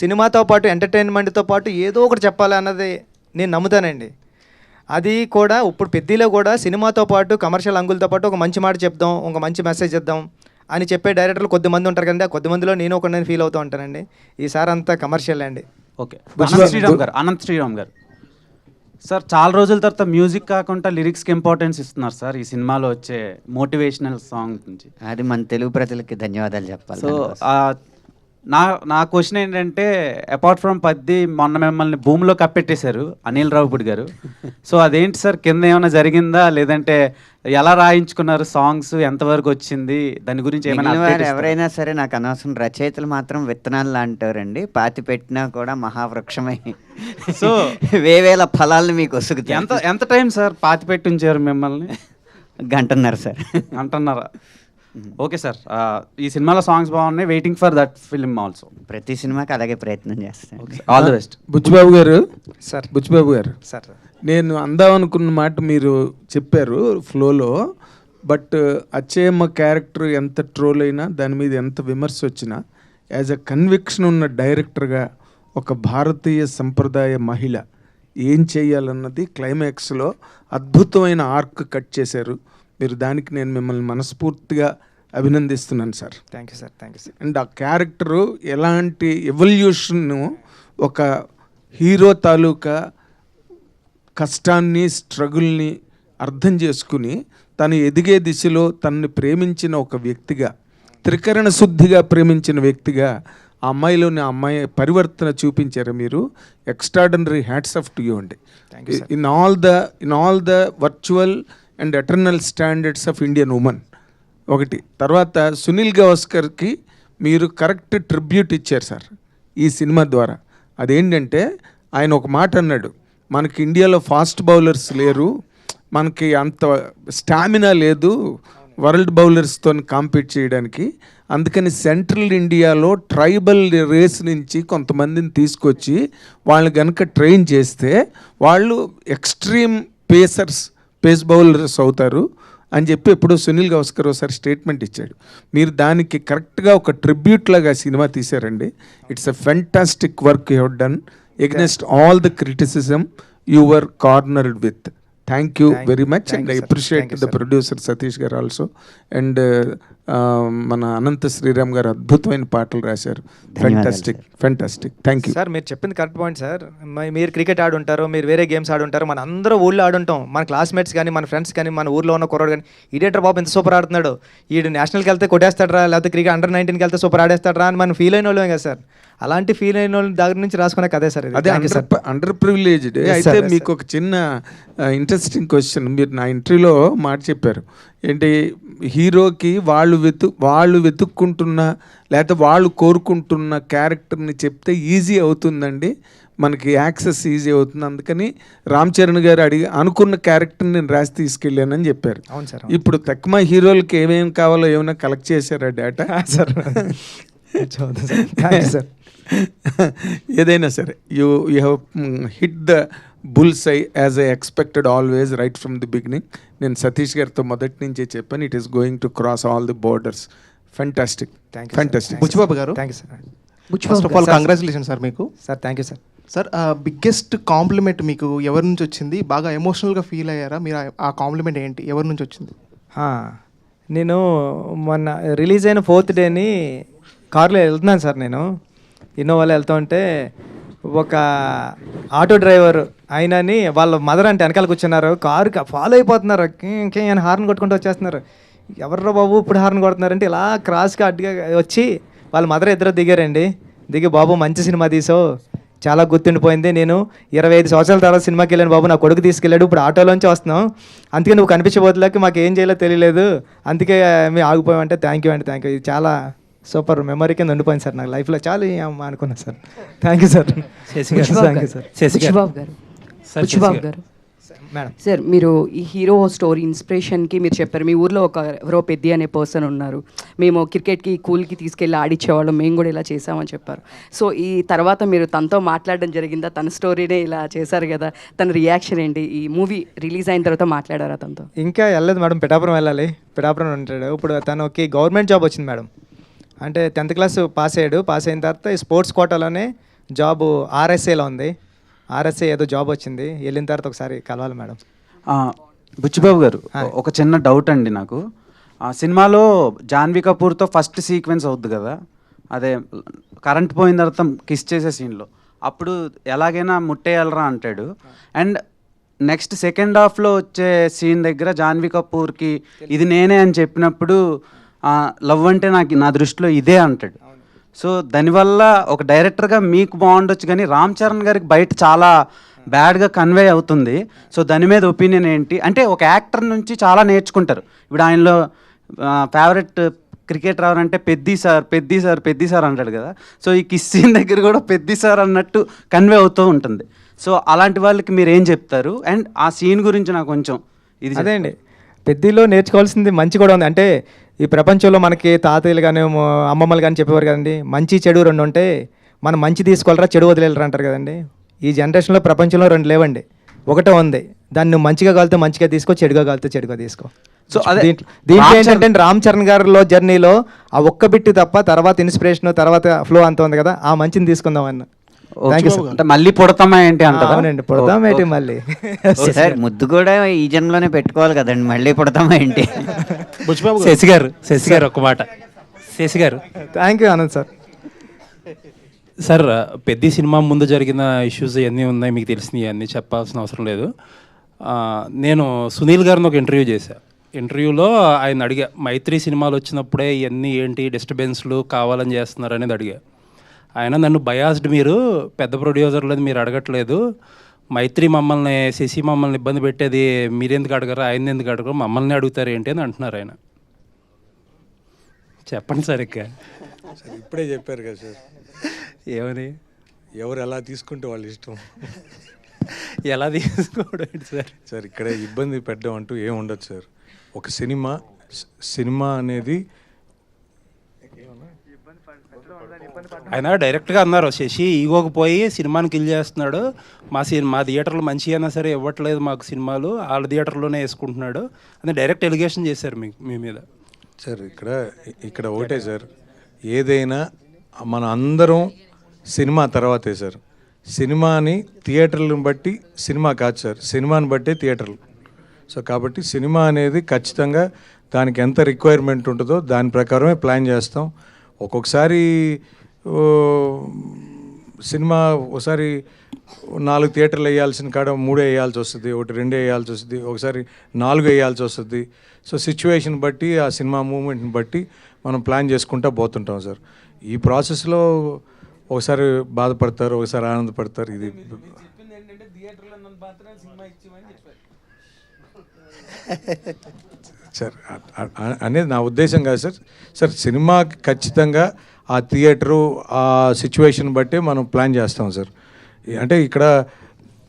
సినిమాతో పాటు ఎంటర్టైన్మెంట్తో పాటు ఏదో ఒకటి చెప్పాలి అన్నది నేను నమ్ముతానండి. అది కూడా ఇప్పుడు పెద్దలో కూడా సినిమాతో పాటు కమర్షియల్ అంగులతో పాటు ఒక మంచి మాట చెప్దాం, ఒక మంచి మెసేజ్ ఇద్దాం అని చెప్పే డైరెక్టర్లు కొద్దిమంది ఉంటారు కదండి, ఆ కొద్దిమందిలో నేను ఒక ఫీల్ అవుతూ ఉంటానండి. ఈసారి అంతా కమర్షియల్ అండి. ఓకే, అనంత్ శ్రీరామ్ గారు సార్, చాలా రోజుల తర్వాత మ్యూజిక్ కాకుండా లిరిక్స్కి ఇంపార్టెన్స్ ఇస్తున్నారు సార్ ఈ సినిమాలో వచ్చే మోటివేషనల్ సాంగ్ నుంచి. అది మన తెలుగు ప్రజలకి ధన్యవాదాలు చెప్పాలి. సో నా క్వశ్చన్ ఏంటంటే, అపార్ట్ ఫ్రమ్ పద్ది మొన్న మిమ్మల్ని భూమిలో కప్పెట్టేశారు అనిల్ రావుపూడి గారు. సో అదేంటి సార్, కింద ఏమైనా జరిగిందా, లేదంటే ఎలా రాయించుకున్నారు సాంగ్స్, ఎంతవరకు వచ్చింది, దాని గురించి ఏమైనా? ఎవరైనా సరే నాకు అనవసరం, రచయితలు మాత్రం విత్తనాలు అంటారండి, పాతి పెట్టినా కూడా మహావృక్షమై సో వేవేల ఫలాలను మీకు వసుకుతాయి. ఎంత టైం సార్ పాతి పెట్టి ఉంచారు మిమ్మల్ని? 1.5 గంట సార్. అంటున్నారా? ఓకే సార్, ఈ సినిమాలో సాంగ్స్ బాగున్నాయి, waiting for that film also. ప్రతి సినిమాకి అలాగే ప్రయత్నం చేస్తాను. All the best. బుచ్చిబాబు గారు సార్, బుచ్చిబాబు గారు సార్, నేను అందామనుకున్న మాట మీరు చెప్పారు ఫ్లోలో, బట్ అచ్చేయమ్మ క్యారెక్టర్ ఎంత ట్రోల్ అయినా, దాని మీద ఎంత విమర్శ వచ్చినా, యాజ్ అ కన్విక్షన్ ఉన్న డైరెక్టర్గా ఒక భారతీయ సంప్రదాయ మహిళ ఏం చేయాలన్నది క్లైమాక్స్లో అద్భుతమైన ఆర్క్ కట్ చేశారు మీరు. దానికి నేను మిమ్మల్ని మనస్ఫూర్తిగా అభినందిస్తున్నాను sir. Thank you sir. Thank you sir. And ఆ క్యారెక్టరు ఎలాంటి ఎవల్యూషన్ను, ఒక హీరో తాలూకా కష్టాన్ని, స్ట్రగుల్ని అర్థం చేసుకుని తను ఎదిగే దిశలో తనని ప్రేమించిన ఒక వ్యక్తిగా, త్రికరణ శుద్ధిగా ప్రేమించిన వ్యక్తిగా ఆ అమ్మాయి పరివర్తన చూపించారు మీరు. Extraordinary hats off to you అండి. In all the virtual and eternal standards of Indian women. ఒకటి తర్వాత సునీల్ గవాస్కర్కి మీరు కరెక్ట్ ట్రిబ్యూట్ ఇచ్చారు సార్ ఈ సినిమా ద్వారా. అదేంటంటే ఆయన ఒక మాట అన్నాడు, మనకి ఇండియాలో ఫాస్ట్ బౌలర్స్ లేరు, మనకి అంత స్టామినా లేదు వరల్డ్ బౌలర్స్తో కాంపీట్ చేయడానికి, అందుకని సెంట్రల్ ఇండియాలో ట్రైబల్ రేస్ నుంచి కొంతమందిని తీసుకొచ్చి వాళ్ళు కనుక ట్రైన్ చేస్తే వాళ్ళు ఎక్స్ట్రీమ్ పేసర్స్ పేస్ బౌలర్స్ అవుతారు అని చెప్పి ఎప్పుడో సునీల్ గవాస్కర్ ఒకసారి స్టేట్మెంట్ ఇచ్చాడు. మీరు దానికి కరెక్ట్గా ఒక ట్రిబ్యూట్ లాగా సినిమా తీశారండి. It's a fantastic work you have done against all the criticism you were cornered with. Thank you very much and I appreciate the producer Satish garu also. And మన అనంత శ్రీరామ్ గారు అద్భుతమైన పాటలు రాశారు. Fantastic thank you sir. మీరు చెప్పింది కరెక్ట్ పాయింట్ సార్. మీరు క్రికెట్ ఆడుంటారు, మీరు వేరే గేమ్స్ ఆడుంటారు, మన అందరూ ఊళ్ళో ఆడుంటాం. మన క్లాస్మేట్స్ కానీ మన ఫ్రెండ్స్ కానీ మన ఊర్లో ఉన్న కుర్రాడు కానీ ఈడేటర్ బాబు ఎంత సూపర్ ఆడుతున్నాడు, ఈడు నేషనల్కి వెళ్తే కొట్టేస్తాడరా, లేకపోతే క్రికెట్ అండర్ 19కి వెళ్తే సూపర్ ఆడేస్తాడరా అని మనం ఫీల్ అయిన వాళ్ళమే కదా సార్. అలాంటి ఫీల్ అయిన వాళ్ళ దగ్గర నుంచి రాసుకునే కదే సార్. అదే అండర్ ప్రివిలేజ్డ్. అయితే మీకు ఒక చిన్న ఇంట్రెస్టింగ్ క్వశ్చన్. మీరు నా ఇంటర్వ్యూలో మాట చెప్పారు ఏంటి, హీరోకి వాళ్ళు వెతుక్కుంటున్న లేకపోతే వాళ్ళు కోరుకుంటున్న క్యారెక్టర్ని చెప్తే ఈజీ అవుతుందండి, మనకి యాక్సెస్ ఈజీ అవుతుంది, అందుకని రామ్ చరణ్ గారు అనుకున్న క్యారెక్టర్ని నేను రాసి తీసుకెళ్ళానని చెప్పారు. అవును సార్. ఇప్పుడు తక్కువ హీరోలకి ఏమేమి కావాలో ఏమైనా కలెక్ట్ చేశారా డేటా? సార్ సార్ ఏదైనా సరే you have hit the bulls I as I expected always right from the beginning. నేను సతీష్ గారితో మొదటి నుంచే చెప్పాను, it is going to cross all the borders. Fantastic. Buchibabu garu, thank you sir. First of all congratulation sir మీకు. Sir thank you sir. Sir biggest compliment మీకు ఎవరి నుంచి వచ్చింది? బాగా ఎమోషనల్గా ఫీల్ అయ్యారా మీరు? ఆ కాంప్లిమెంట్ ఏంటి, ఎవరి నుంచి వచ్చింది? నేను మొన్న రిలీజ్ అయిన 4th డేని కార్లో వెళ్తున్నాను సార్. నేను ఇన్నోవాలో వెళ్తూ ఉంటే ఒక ఆటో డ్రైవర్ ఆయనని వాళ్ళ మదర్ అంటే వెనకాల కూర్చున్నారు, కారుకి ఫాలో అయిపోతున్నారు, ఇంకే అని హార్న్ కొట్టుకుంటూ వచ్చేస్తున్నారు. ఎవర్రా బాబు ఇప్పుడు హార్న్ కొడుతున్నారంటే ఇలా క్రాస్గా అడ్డుగా వచ్చి వాళ్ళ మదర్ ఇద్దరు దిగారండి. దిగి బాబు మంచి సినిమా తీసావు, చాలా గుర్తుండిపోయింది, నేను 25 సంవత్సరాల తర్వాత సినిమాకి వెళ్ళాను బాబు, నా కొడుకు తీసుకెళ్ళాడు, ఇప్పుడు ఆటోలోంచి వస్తున్నాం, అందుకే నువ్వు కనిపించబోతులేక మాకు ఏం చేయాలో తెలియలేదు, అందుకే మేము ఆగిపోయామంటే థ్యాంక్ యూ అండి, థ్యాంక్ యూ. ఇది చాలా సూపర్ మెమరీ కింద ఉండిపోయింది సార్ నాకు లైఫ్లో. చాలా అనుకున్నా sir. Thank you sir. Thank you sir. Buchibabu గారు మేడం సార్, మీరు ఈ హీరో స్టోరీ ఇన్స్పిరేషన్కి మీరు చెప్పారు మీ ఊర్లో ఎవరో పెద్ది అనే పర్సన్ ఉన్నారు, మేము క్రికెట్కి కూల్కి తీసుకెళ్ళి ఆడిచ్చేవాళ్ళం, మేము కూడా ఇలా చేసామని చెప్పారు. సో ఈ తర్వాత మీరు తనతో మాట్లాడడం జరిగిందా? తన స్టోరీనే ఇలా చేశారు కదా, తన రియాక్షన్ ఏంటి? ఈ మూవీ రిలీజ్ అయిన తర్వాత మాట్లాడారా తనతో? ఇంకా వెళ్ళలేదు మేడం, పిఠాపురం వెళ్ళాలి, పిఠాపురం ఉంటాడు. ఇప్పుడు తనకి గవర్నమెంట్ జాబ్ వచ్చింది మేడం. అంటే 10th క్లాస్ పాస్ అయ్యాడు. పాస్ అయిన తర్వాత ఈ స్పోర్ట్స్ కోటాలోనే జాబు RSAలో ఉంది. RSA ఏదో జాబ్ వచ్చింది, వెళ్ళిన తర్వాత ఒకసారి కలవాలి మేడం. బుచ్చిబాబు గారు, ఒక చిన్న డౌట్ అండి నాకు. సినిమాలో జాన్వీ కపూర్తో ఫస్ట్ సీక్వెన్స్ అవుద్ది కదా, అదే కరెంట్ పోయిన తర్వాత కిస్ చేసే సీన్లో, అప్పుడు ఎలాగైనా ముట్టేయాలరా అంటాడు. అండ్ నెక్స్ట్ సెకండ్ హాఫ్లో వచ్చే సీన్ దగ్గర జాన్వీ కపూర్కి ఇది నేనే అని చెప్పినప్పుడు లవ్ అంటే నా దృష్టిలో ఇదే అంటాడు. సో దానివల్ల ఒక డైరెక్టర్గా మీకు బాగుండొచ్చు, కానీ రామ్ చరణ్ గారికి బయట చాలా బ్యాడ్గా కన్వే అవుతుంది. సో దాని మీద ఒపీనియన్ ఏంటి? అంటే ఒక యాక్టర్ నుంచి చాలా నేర్చుకుంటారు. ఇప్పుడు ఆయనలో ఫేవరెట్ క్రికెటర్ ఎవరంటే పెద్ది సార్ అంటాడు కదా. సో ఈ కిస్ సీన్ దగ్గర కూడా పెద్ది సార్ అన్నట్టు కన్వే అవుతూ ఉంటుంది. సో అలాంటి వాళ్ళకి మీరు ఏం చెప్తారు? అండ్ ఆ సీన్ గురించి నాకు కొంచెం ఇది అదే అండి, పెద్దిలో నేర్చుకోవాల్సింది మంచి కూడా ఉంది. అంటే ఈ ప్రపంచంలో మనకి తాతయ్యలు కానీ అమ్మమ్మలు కానీ చెప్పేవారు కదండి, మంచి చెడు 2 ఉంటే మనం మంచి తీసుకోవాలరా చెడు వదిలేలరా అంటారు కదండి. ఈ జనరేషన్లో ప్రపంచంలో 2 లేవండి, ఒకటే ఉంది. దాన్ని నువ్వు మంచిగా కాలితే మంచిగా తీసుకో, చెడుగా కాలితే చెడుగా తీసుకో. సో అదే దీంట్లో ఏంటంటే రామ్ చరణ్ గారిలో జర్నీలో ఆ ఒక్క బిట్టు తప్ప తర్వాత ఇన్స్పిరేషన్ తర్వాత ఫ్లో అంత ఉంది కదా, ఆ మంచిని తీసుకుందాం అన్న. అంటే మళ్ళీ పుడతామా ఏంటి అంటారా? అవునండి, పుడతాం ఏంటి మళ్ళీ. సార్ ముద్దు కూడా ఈ జన్మలోనే పెట్టుకోవాలి కదండి, మళ్ళీ పుడతామా ఏంటి? శశి గారు ఒక మాట. శశి గారు thank you Anand sir. Sir, పెద్ద సినిమా ముందు జరిగిన ఇష్యూస్ ఇవన్నీ ఉన్నాయి, మీకు తెలిసినవి అన్నీ చెప్పాల్సిన అవసరం లేదు. నేను సునీల్ గారిని ఒక ఇంటర్వ్యూ చేశాను. ఇంటర్వ్యూలో ఆయన అడిగా, మైత్రి సినిమాలు వచ్చినప్పుడే ఇవన్నీ ఏంటి డిస్టర్బెన్స్లు కావాలని చేస్తున్నారు అనేది అడిగా. ఆయన నన్ను బయాస్డ్, మీరు పెద్ద ప్రొడ్యూసర్లని మీరు అడగట్లేదు, మైత్రి మమ్మల్ని శశి మమ్మల్ని ఇబ్బంది పెట్టేది మీరెందుకు అడగరు, ఆయన ఎందుకు అడగరు, మమ్మల్ని అడుగుతారు ఏంటి అని అంటున్నారు ఆయన. చెప్పండి సార్. ఇప్పుడే చెప్పారు కదా సార్, ఏమని? ఎవరు ఎలా తీసుకుంటే వాళ్ళు ఇష్టం. ఎలా తీసుకోవడం ఏంటి సార్ ఇక్కడే ఇబ్బంది పెట్టడం అంటూ ఏం ఉండదు సార్. ఒక సినిమా అనేది ఆయన డైరెక్ట్గా అన్నారు, శశి ఈగోకి పోయి సినిమాని కిల్ చేస్తున్నాడు, మా థియేటర్లు మంచి అయినా సరే ఇవ్వట్లేదు మాకు సినిమాలు, వాళ్ళ థియేటర్లోనే వేసుకుంటున్నాడు అని డైరెక్ట్ ఎలిగేషన్ చేశారు మీ మీద. సార్ ఇక్కడ ఒకటే సార్, ఏదైనా మన అందరం సినిమా తర్వాతే సార్. సినిమాని థియేటర్లను బట్టి సినిమా కాదు సార్, సినిమాని బట్టే థియేటర్లు. సో కాబట్టి సినిమా అనేది ఖచ్చితంగా దానికి ఎంత రిక్వైర్మెంట్ ఉంటుందో దాని ప్రకారమే ప్లాన్ చేస్తాం. ఒక్కొక్కసారి సినిమా ఒకసారి 4 థియేటర్లు వేయాల్సిన కాడ 3 వేయాల్సి వస్తుంది, 1 2 వేయాల్సి వస్తుంది, ఒకసారి 4 వేయాల్సి వస్తుంది. సో సిచ్యువేషన్ బట్టి ఆ సినిమా మూమెంట్ని బట్టి మనం ప్లాన్ చేసుకుంటూ పోతుంటాం సార్. ఈ ప్రాసెస్లో ఒకసారి బాధపడతారు, ఒకసారి ఆనందపడతారు. ఇది సార్ అనేది నా ఉద్దేశం కాదు సార్. సార్ సినిమాకి ఖచ్చితంగా ఆ థియేటరు ఆ సిచ్యువేషన్ బట్టే మనం ప్లాన్ చేస్తాం సార్. అంటే ఇక్కడ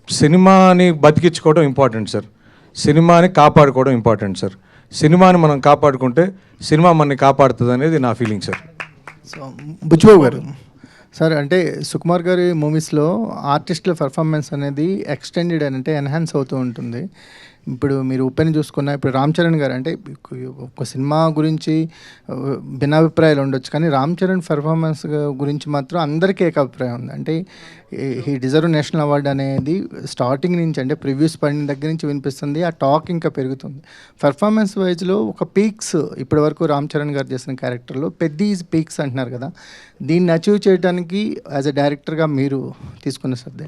సినిమాని బతికించుకోవడం ఇంపార్టెంట్ సార్, సినిమాని కాపాడుకోవడం ఇంపార్టెంట్ సార్. సినిమాని మనం కాపాడుకుంటే సినిమా మనని కాపాడుతుంది అనేది నా ఫీలింగ్ సార్. సో బుచ్చిబాబు గారు సార్, అంటే సుకుమార్ గారి మూవీస్లో ఆర్టిస్టుల పర్ఫార్మెన్స్ అనేది ఎక్స్టెండెడ్ అంటే ఎన్హాన్స్ అవుతూ ఉంటుంది. ఇప్పుడు మీరు ఉప్పెన చూసుకున్న ఇప్పుడు రామ్ చరణ్ గారు, అంటే ఒక సినిమా గురించి భిన్నాభిప్రాయాలు ఉండొచ్చు, కానీ రామ్ చరణ్ పర్ఫార్మెన్స్ గురించి మాత్రం అందరికీ ఏకాభిప్రాయం ఉంది. అంటే హీ డిజర్వ్ నేషనల్ అవార్డు అనేది స్టార్టింగ్ నుంచి, అంటే ప్రివ్యూస్ పడిన దగ్గర నుంచి వినిపిస్తుంది. ఆ టాక్ ఇంకా పెరుగుతుంది. పర్ఫార్మెన్స్ వైజ్లో ఒక పీక్స్ ఇప్పటి వరకు రామ్ చరణ్ గారు చేసిన క్యారెక్టర్లో పెద్ద ఈజ్ పీక్స్ అంటున్నారు కదా, దీన్ని అచీవ్ చేయడానికి యాజ్ ఎ డైరెక్టర్గా మీరు తీసుకున్న శ్రద్ధ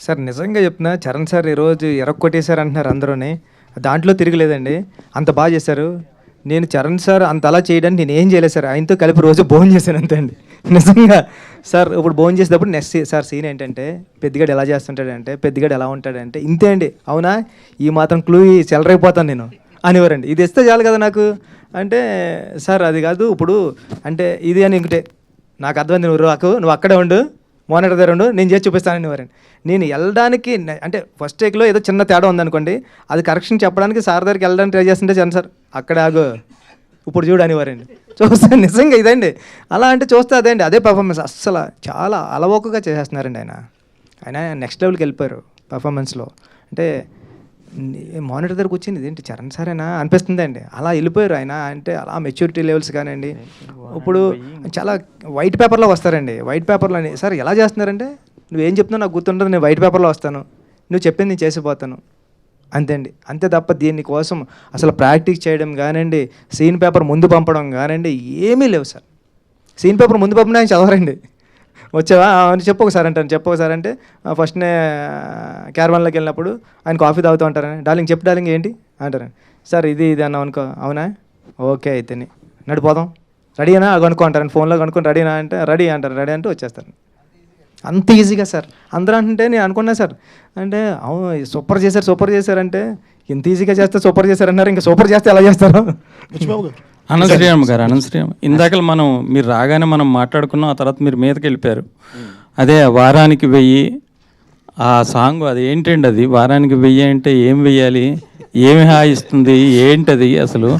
సార్? నిజంగా చెప్తున్నా, చరణ్ సార్ ఈరోజు ఎరక్కొట్టేశారు అంటున్నారు అందరూనే, దాంట్లో తిరగలేదండి. అంత బాగా చేశారు. నేను చరణ్ సార్ అంత అలా చేయడానికి నేను ఏం చేయలేదు సార్, ఆయనతో కలిపి రోజు భోజనం చేశాను అంతే అండి నిజంగా. సార్ ఇప్పుడు భోజనం చేసేటప్పుడు నెక్స్ట్ సార్ సీన్ ఏంటంటే, పెద్దగాడు ఎలా చేస్తుంటాడంటే, పెద్దగాడు ఎలా ఉంటాడంటే, ఇంతే అండి. అవునా, ఈ మాత్రం క్లూ చెలరైపోతాను నేను అనేవారండి. ఇది ఇస్తే చాలు కదా నాకు అంటే, సార్ అది కాదు ఇప్పుడు అంటే ఇది అని ఇంకటే నాకు అర్థమైంది, నువ్వు అక్కడే ఉండు, మానిటర్ దగ్గర ఉండు, నేను చేసి చూపిస్తాను అనేవారండి. నేను వెళ్ళడానికి అంటే ఫస్ట్ టేక్లో ఏదో చిన్న తేడా ఉందనుకోండి, అది కరెక్షన్ చెప్పడానికి సార్ దగ్గరికి వెళ్ళడానికి ట్రై చేస్తుంటే చరణ్ సార్ అక్కడే ఆగు, ఇప్పుడు చూడు అనేవారండి. చూస్తాను నిజంగా ఇదండి. అలా అంటే చూస్తే అదే అండి, అదే పర్ఫార్మెన్స్. అస్సలు చాలా అలవోకగా చేసేస్తున్నారండి ఆయన నెక్స్ట్ లెవెల్కి వెళ్ళిపోయారు పర్ఫార్మెన్స్లో. అంటే మానిటర్ దగ్గరకు వచ్చింది ఇదేంటి చరణ్ సారేనా అనిపిస్తుంది అండి. అలా వెళ్ళిపోయారు ఆయన. అంటే అలా మెచ్యూరిటీ లెవెల్స్ కానివ్వండి. ఇప్పుడు చాలా వైట్ పేపర్లో వస్తారండి. వైట్ పేపర్లో సార్ ఎలా చేస్తున్నారంటే, నువ్వేం చెప్తున్నావు నాకు గుర్తుండదు, నేను వైట్ పేపర్లో వస్తాను, నువ్వు చెప్పింది నేను చేసిపోతాను అంతే అండి. అంతే తప్ప దీనికోసం అసలు ప్రాక్టీస్ చేయడం కానివ్వండి, సీన్ పేపర్ ముందు పంపడం కానివ్వండి ఏమీ లేవు సార్. సీన్ పేపర్ ముందు పంపిన ఆయన చదవరండి. వచ్చావా అని చెప్పొకసారి అంటాను, చెప్పొకసారి అంటే ఫస్ట్నే క్యారవాన్లోకి వెళ్ళినప్పుడు ఆయన కాఫీ తాగుతూ ఉంటారని, డార్లింగ్ చెప్పు డార్లింగ్ ఏంటి అంటారండి. సార్ ఇది అన్నావు అనుకో, అవునా ఓకే అయితేనే నడిపోదాం, రెడీనా కనుక్కో అంటారండి. ఫోన్లో కనుక్కొని రెడీనా అంటే రెడీ అంటారు, రెడీ అంటే వచ్చేస్తారు. అంత ఈజీగా సార్. అందరూ అంటే నేను అనుకున్నా సార్, అంటే అవును సూపర్ చేశారంటే ఇంత ఈజీగా చేస్తే సూపర్ చేశారన్నారు, ఇంకా సూపర్ చేస్తే ఎలా చేస్తారు? అనంత శ్రీరామ్ గారు, అనంత శ్రీరామ్ ఇందాక మీరు రాగానే మనం మాట్లాడుకున్నాం, ఆ తర్వాత మీరు మీదకి వెళ్ళిపోయారు. అదే వారానికి 1000 ఆ సాంగ్, అది ఏంటండి అది వారానికి 1000 అంటే ఏం వెయ్యాలి, ఏమి హాయిస్తుంది, ఏంటది అసలు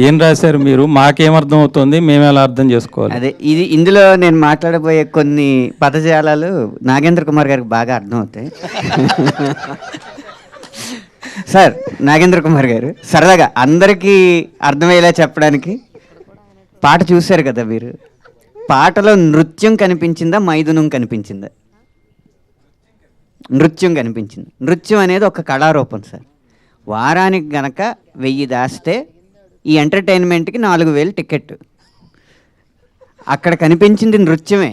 ఏం రాశారు మీరు, మాకేమర్థం అవుతుంది, మేము ఎలా అర్థం చేసుకోవాలి? అదే ఇందులో నేను మాట్లాడబోయే కొన్ని పదజాలాలు నాగేంద్ర కుమార్ గారికి బాగా అర్థమవుతాయి. సార్ నాగేంద్ర కుమార్ గారు సరదాగా అందరికీ అర్థమయ్యేలా చెప్పడానికి, పాట చూశారు కదా మీరు, పాటలో నృత్యం కనిపించిందా మైథునం కనిపించిందా? నృత్యం కనిపించింది. నృత్యం అనేది ఒక కళారూపం సార్. వారానికి గనక 1000 దాస్తే ఈ ఎంటర్టైన్మెంట్కి 4000 టికెట్. అక్కడ కనిపించింది నృత్యమే.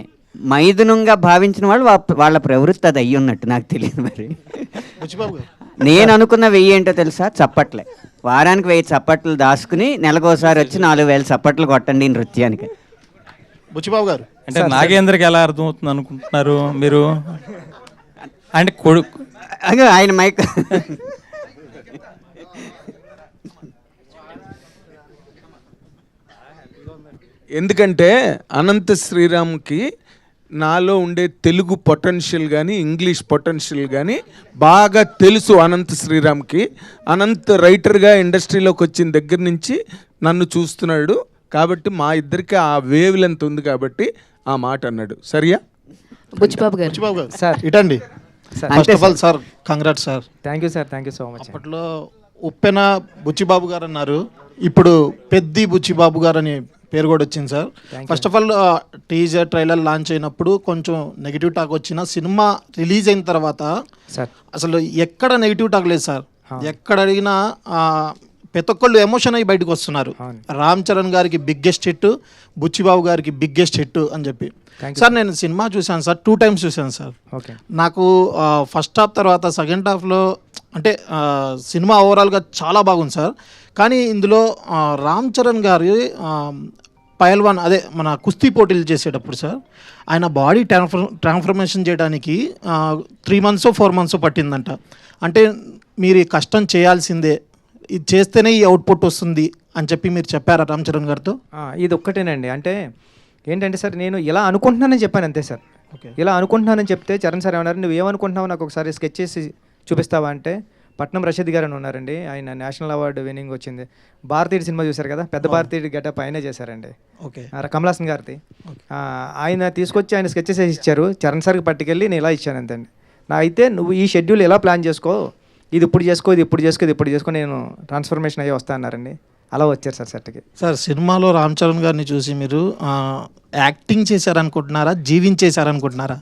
మైథునంగా భావించిన వాళ్ళు వాళ్ళ ప్రవృత్తి అది అయ్యి ఉన్నట్టు నాకు తెలియదు. మరి నేను అనుకున్న 1000 ఏంటో తెలుసా? చప్పట్లే. వారానికి 1000 చప్పట్లు దాచుకుని నెలకోసారి వచ్చి 4000 చప్పట్లు కొట్టండి ఈ నృత్యానికి. బుచ్చిబాబు గారు అంటే నాగేంద్రకి ఎలా అర్థమవుతుంది అనుకుంటున్నారు మీరు? అంటే కొడుకు ఆయన మైక్ ఎందుకంటే అనంత శ్రీరామ్కి నాలో ఉండే తెలుగు పొటెన్షియల్ కానీ ఇంగ్లీష్ పొటెన్షియల్ కానీ బాగా తెలుసు అనంత శ్రీరామ్కి. అనంత్ రైటర్గా ఇండస్ట్రీలోకి వచ్చిన దగ్గర నుంచి నన్ను చూస్తున్నాడు, కాబట్టి మా ఇద్దరికి ఆ వేవ్ లెంత్ ఉంది కాబట్టి ఆ మాట అన్నాడు. సరియా? బుచ్చిబాబు గారు. బుచ్చిబాబు గారు సార్ ఇటండి. Sir first of all sir congrats sir. Thank you sir, thank you so much. అప్పట్లో ఉప్పెన బుచ్చిబాబు గారు అన్నారు, ఇప్పుడు పెద్ది బుచ్చిబాబు గారు అని పేరు కూడా వచ్చింది sir. First of all teaser trailer launch అయినప్పుడు కొంచెం నెగిటివ్ టాక్ వచ్చిన సినిమా రిలీజ్ అయిన తర్వాత సార్ అసలు ఎక్కడ నెగిటివ్ టాక్ లేదు సార్. ఎక్కడ అడిగినా ప్రతి ఒక్కళ్ళు ఎమోషన్ అయ్యి బయటకు వస్తున్నారు. రామ్ చరణ్ గారికి బిగ్గెస్ట్ హిట్, బుచ్చిబాబు గారికి బిగ్గెస్ట్ హిట్ అని చెప్పి. సార్ నేను సినిమా చూశాను సార్, 2 times చూశాను సార్. నాకు ఫస్ట్ హాఫ్ తర్వాత సెకండ్ హాఫ్లో అంటే సినిమా ఓవరాల్గా చాలా బాగుంది సార్. కానీ ఇందులో రామ్ చరణ్ గారి పైల్వాన్ అదే మన కుస్తీ పోటీలు చేసేటప్పుడు సార్ ఆయన బాడీ ట్రాన్స్ఫర్మేషన్ చేయడానికి 3 months 4 months పట్టిందంట. అంటే మీరు కష్టం చేయాల్సిందే, ఇది చేస్తేనే ఈ అవుట్పుట్ వస్తుంది అని చెప్పి మీరు చెప్పారా రామ్ చరణ్ గారితో? ఇది ఒక్కటేనండి. అంటే ఏంటంటే సార్ నేను ఇలా అనుకుంటున్నానని చెప్పాను అంతే సార్. ఇలా అనుకుంటున్నానని చెప్తే చరణ్ సార్ ఏమన్నారు, నువ్వు ఏమనుకుంటున్నావు నాకు ఒకసారి స్కెచ్ చేసి చూపిస్తావా అంటే, పట్నం రషీద్ గారు అని ఉన్నారండి, ఆయన నేషనల్ అవార్డు విన్నింగ్ వచ్చింది. భారతీయుడు సినిమా చూశారు కదా, పెద్ద భారతీయుడు గెటప్ ఆయనే చేశారండి, కమల్ హాసన్ గారిది. ఆయన తీసుకొచ్చి ఆయన స్కెచెస్ వేసి ఇచ్చారు. చరణ్ సార్కి పట్టుకెళ్ళి నేను ఇలా ఇచ్చాను అంతే అండి. నా అయితే నువ్వు ఈ షెడ్యూల్ ఎలా ప్లాన్ చేసుకో, ఇది ఇప్పుడు చేసుకో, ఇది ఇప్పుడు చేసుకో, ఇది ఇప్పుడు చేసుకో, నేను ట్రాన్స్ఫర్మేషన్ అయ్యి వస్తా అన్నారండి. అలా వచ్చారు సార్ సెట్కి. సార్ సినిమాలో రామ్ చరణ్ గారిని చూసి మీరు యాక్టింగ్ చేశారనుకుంటున్నారా, జీవించేశారనుకుంటున్నారా?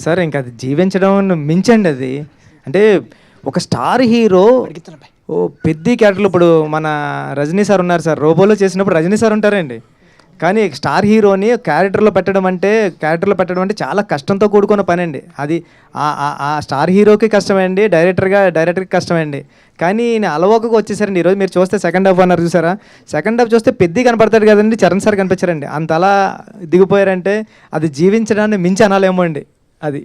సార్ ఇంకా అది జీవించడం మించండి అది. అంటే ఒక స్టార్ హీరో పెద్ద క్యారెక్టర్లు, ఇప్పుడు మన రజనీ సార్ ఉన్నారు సార్, రోబోలో చేసినప్పుడు రజనీ సార్ ఉంటారండి. కానీ స్టార్ హీరోని క్యారెక్టర్లో పెట్టడం అంటే చాలా కష్టంతో కూడుకున్న పని అండి. అది ఆ స్టార్ హీరోకి కష్టమండి, డైరెక్టర్కి కష్టమండి. కానీ నేను అలవోకగా వచ్చేసారండి. ఈరోజు మీరు చూస్తే సెకండ్ హాఫ్ అన్నారు చూసారా, సెకండ్ హాఫ్ చూస్తే పెద్ద కనపడతాడు కదండి, చరణ్ సార్ కనిపించారండి. అంత అలా దిగిపోయారంటే అది జీవించడాన్ని మించి అనాలేమో అండి అది.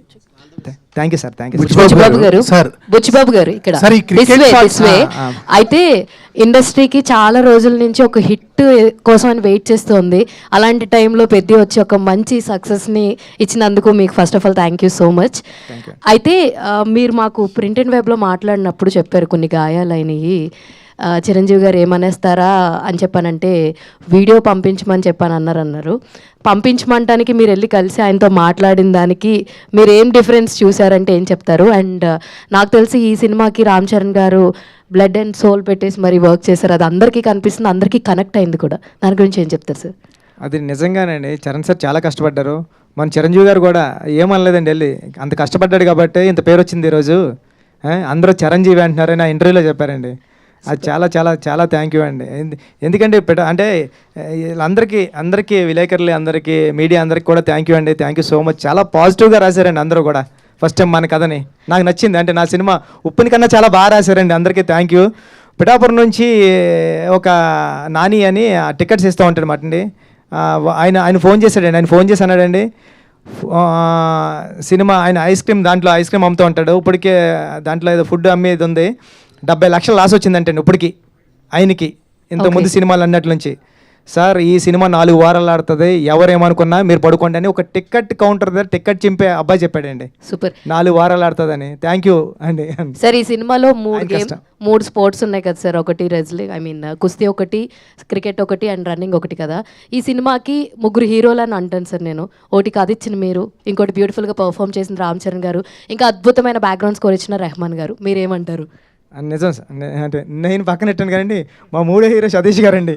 Thank you sir, thank you. Buchibabu గారు ఇక్కడ అయితే ఇండస్ట్రీకి చాలా రోజుల నుంచి ఒక హిట్ కోసం అని వెయిట్ చేస్తుంది. అలాంటి టైంలో పెద్ద వచ్చి ఒక మంచి సక్సెస్ని ఇచ్చినందుకు మీకు first of all thank you so much. అయితే మీరు మాకు ప్రింట్ అండ్ వెబ్లో మాట్లాడినప్పుడు చెప్పారు కొన్ని గాయాలైనవి, చిరంజీవి గారు ఏమనేస్తారా అని చెప్పానంటే వీడియో పంపించమని అన్నారు. పంపించమంటానికి మీరు వెళ్ళి కలిసి ఆయనతో మాట్లాడిన దానికి మీరు ఏం డిఫరెన్స్ చూసారంటే ఏం చెప్తారు? అండ్ నాకు తెలిసి ఈ సినిమాకి రామ్ చరణ్ గారు బ్లడ్ అండ్ సోల్ పెట్టేసి మరి వర్క్ చేశారు, అది అందరికీ కనిపిస్తుంది, అందరికీ కనెక్ట్ అయింది కూడా. దాని గురించి ఏం చెప్తారు సార్? అది నిజంగానండి, చరణ్ సార్ చాలా కష్టపడ్డారు. మన చిరంజీవి గారు కూడా ఏమనలేదండి, వెళ్ళి అంత కష్టపడ్డాడు కాబట్టి ఇంత పేరు వచ్చింది ఈరోజు, అందరూ చిరంజీవి అంటున్నారు నా ఇంటర్వ్యూలో చెప్పారండి. అది చాలా చాలా చాలా థ్యాంక్ యూ అండి. ఎందుకంటే అంటే అందరికీ విలేకరులు అందరికీ మీడియా అందరికీ కూడా థ్యాంక్ యూ అండి, థ్యాంక్ యూ సో మచ్. చాలా పాజిటివ్గా రాశారండి అందరూ కూడా. ఫస్ట్ టైం మన కథని నాకు నచ్చింది, అంటే నా సినిమా ఉప్పుని కన్నా చాలా బాగా రాశారండి. అందరికీ థ్యాంక్ యూ. పిఠాపురం నుంచి ఒక నాని అని టికెట్స్ ఇస్తూ ఉంటాడు మాట అండి, ఆయన ఫోన్ చేశాడండి. ఆయన ఫోన్ చేసి అన్నాడండి, సినిమా ఆయన ఐస్ క్రీమ్ అమ్ముతూ ఉంటాడు, ఇప్పటికే దాంట్లో ఏదో ఫుడ్ అమ్మేది ఉంది, 70 లక్షలు లాస్ వచ్చిందంటే ఇప్పటికి ఆయనకి, ఇంతకుముందు సినిమాలు అన్నట్ల నుంచి. సార్ ఈ సినిమా 4 వారాలు ఆడుతుంది, ఎవరేమనుకున్నా మీరు పడుకోండి అని ఒక టికెట్ కౌంటర్ దగ్గర టికెట్ చింపే అబ్బాయి చెప్పాడండి. సూపర్, 4 వారాలు ఆడుతుందని. థ్యాంక్ యూ అండి. సార్ ఈ సినిమాలో 3 స్పోర్ట్స్ ఉన్నాయి కదా సార్, ఒకటి రెజ్లింగ్ కుస్తీ ఒకటి, క్రికెట్ ఒకటి అండ్ రన్నింగ్ ఒకటి కదా. ఈ సినిమాకి 3 హీరోలు అని అంటాను సార్ నేను. ఒకటి కథ ఇచ్చిన మీరు, ఇంకోటి బ్యూటిఫుల్గా పర్ఫామ్ చేసిన రామ్ చరణ్ గారు, ఇంకా అద్భుతమైన బ్యాక్గ్రౌండ్ స్కోర్ ఇచ్చిన రెహమాన్ గారు. మీరేమంటారు? నిజం సార్, అంటే నేను పక్కన పెట్టాను కదండి, మా 3వ హీరో సతీష్ గారండి.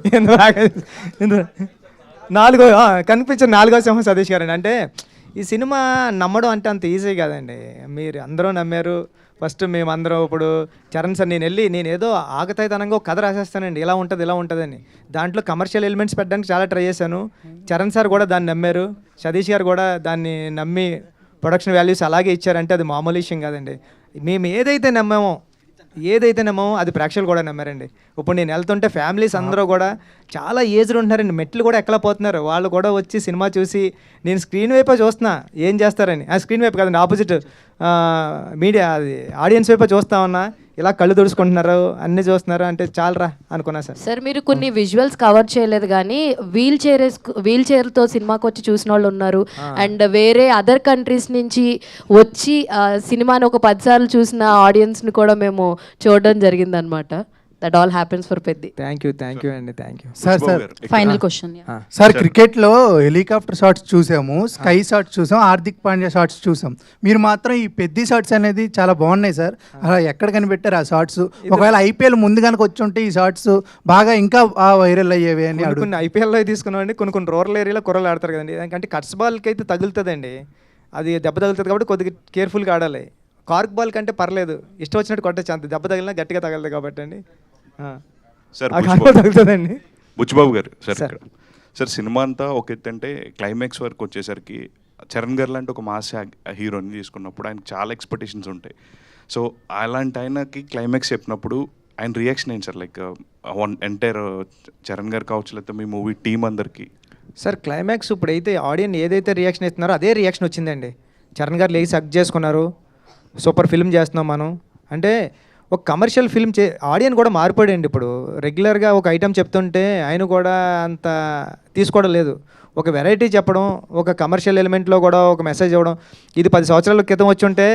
4వ కనిపించిన 4వ సింహం సతీష్ గారండి. అంటే ఈ సినిమా నమ్మడం అంటే అంత ఈజీ కాదండి, మీరు అందరూ నమ్మారు. ఫస్ట్ మేమందరం ఇప్పుడు చరణ్ సార్ నేను ఏదో ఆగతాయితనంగా ఒక కథ రాసేస్తానండి, ఇలా ఉంటుందని. దాంట్లో కమర్షియల్ ఎలిమెంట్స్ పెట్టడానికి చాలా ట్రై చేశాను. చరణ్ సార్ కూడా దాన్ని నమ్మారు, సతీష్ గారు కూడా దాన్ని నమ్మి ప్రొడక్షన్ వాల్యూస్ అలాగే ఇచ్చారంటే అది మామూలు విషయం కాదండి. మేము ఏదైతే నమ్మామో అది ప్రేక్షకులు కూడా నమ్మారండి. ఇప్పుడు నేను వెళ్తుంటే ఫ్యామిలీస్ అందరూ కూడా చాలా ఏజ్డ్ ఉంటున్నారండి, మెట్లు కూడా ఎక్కలేకపోతున్నారు. వాళ్ళు కూడా వచ్చి సినిమా చూసి నేను స్క్రీన్ వైపే చూస్తున్నా ఏం చేస్తారని, ఆ స్క్రీన్ వైపు కదండి ఆపోజిట్ మీడియా అది ఆడియన్స్ వైపే చూస్తా ఉన్నా, ఇలా కళ్ళు తుడుచుకుంటున్నారు, అన్నీ చూస్తున్నారు అంటే చాలరా అనుకున్నా సార్. సార్ మీరు కొన్ని విజువల్స్ కవర్ చేయలేదు కానీ వీల్ చైర్తో సినిమాకి వచ్చి చూసిన వాళ్ళు ఉన్నారు, అండ్ వేరే అదర్ కంట్రీస్ నుంచి వచ్చి సినిమాని ఒక 10 సార్లు చూసిన ఆడియన్స్ని కూడా మేము చూడడం జరిగిందనమాట. That all happens for Peddi. Thank you అండి, thank you. Sir final question. Sir క్రికెట్లో హెలికాప్టర్ షాట్స్ చూసాము, స్కై షాట్స్ చూసాం, హార్దిక్ పాండ్యా షాట్స్ చూసాం. మీరు మాత్రం ఈ పెద్ద షాట్స్ అనేది చాలా బాగున్నాయి సార్. అలా ఎక్కడ కనిపెట్టారు ఆ షాట్స్? ఒకవేళ ఐపీఎల్ ముందు కనుక వచ్చి ఉంటే ఈ షాట్స్ బాగా ఇంకా వైరల్ అయ్యేవి అని కొన్ని ఐపీఎల్లో తీసుకున్నామండి. కొన్ని రూరల్ ఏరియాలో కుర్రలు ఆడతారు కదండి, ఎందుకంటే కట్స్ బాల్కి అయితే తగులుతుందండి, అది దెబ్బ తగులుతుంది కాబట్టి కొద్దిగా కేర్ఫుల్గా ఆడాలి. కార్క్ బాల్ కంటే పర్లేదు, ఇష్టం వచ్చినట్టు కొట్టచ్చు, అంత దెబ్బ తగిలినా గట్టిగా తగలదు కాబట్టి అండి. సార్ తగులుతుందండి. బుచ్చిబాబు గారు సార్ సినిమా అంతా ఒక ఎత్తు అంటే క్లైమాక్స్ వరకు వచ్చేసరికి చరణ్ గారు లాంటి ఒక మాస్ హీరోని తీసుకున్నప్పుడు ఆయనకు చాలా ఎక్స్పెక్టేషన్స్ ఉంటాయి. సో అలాంటి ఆయనకి క్లైమాక్స్ చెప్పినప్పుడు ఆయన రియాక్షన్ ఏంటి సార్? లైక్ ఎంటైర్ చరణ్ గారు కావచ్చు, లేకపోతే మీ మూవీ టీం అందరికీ. సార్ క్లైమాక్స్ ఇప్పుడైతే ఆడియన్స్ ఏదైతే రియాక్షన్ ఇస్తున్నారో అదే రియాక్షన్ వచ్చిందండి. చరణ్ గారు లేచి హగ్ చేసుకున్నారు, సూపర్ ఫిల్మ్ చేస్తున్నాం మనం అంటే. ఒక కమర్షియల్ ఫిల్మ్ ఆడియన్స్ కూడా మారిపోయాడండి. ఇప్పుడు రెగ్యులర్గా ఒక ఐటమ్ చెప్తుంటే ఆయన కూడా అంత తీసుకోవడం లేదు. ఒక వెరైటీ చెప్పడం, ఒక కమర్షియల్ ఎలిమెంట్లో కూడా ఒక మెసేజ్ ఇవ్వడం, ఇది 10 సంవత్సరాల క్రితం వచ్చి ఉంటే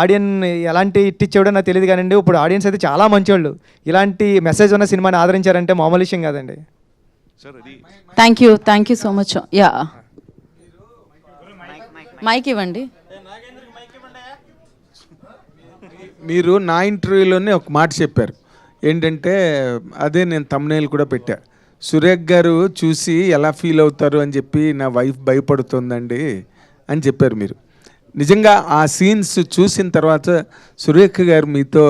ఆడియన్స్ ఎలాంటి ఇట్టిచ్చేవాడో నాకు తెలియదు కానండి. ఇప్పుడు ఆడియన్స్ అయితే చాలా మంచివాళ్ళు, ఇలాంటి మెసేజ్ ఉన్న సినిమాని ఆదరించారంటే మామూలు విషయం కాదండి. Thank you so much. Yeah, mic ఇవ్వండి. మీరు నా ఇంటర్వ్యూలోనే ఒక మాట చెప్పారు ఏంటంటే, అదే నేను thumbnail కూడా పెట్టా, సురేఖ్ గారు చూసి ఎలా ఫీల్ అవుతారు అని చెప్పి నా వైఫ్ భయపడుతుందండి అని చెప్పారు మీరు. నిజంగా ఆ సీన్స్ చూసిన తర్వాత సురేఖ గారు మీతో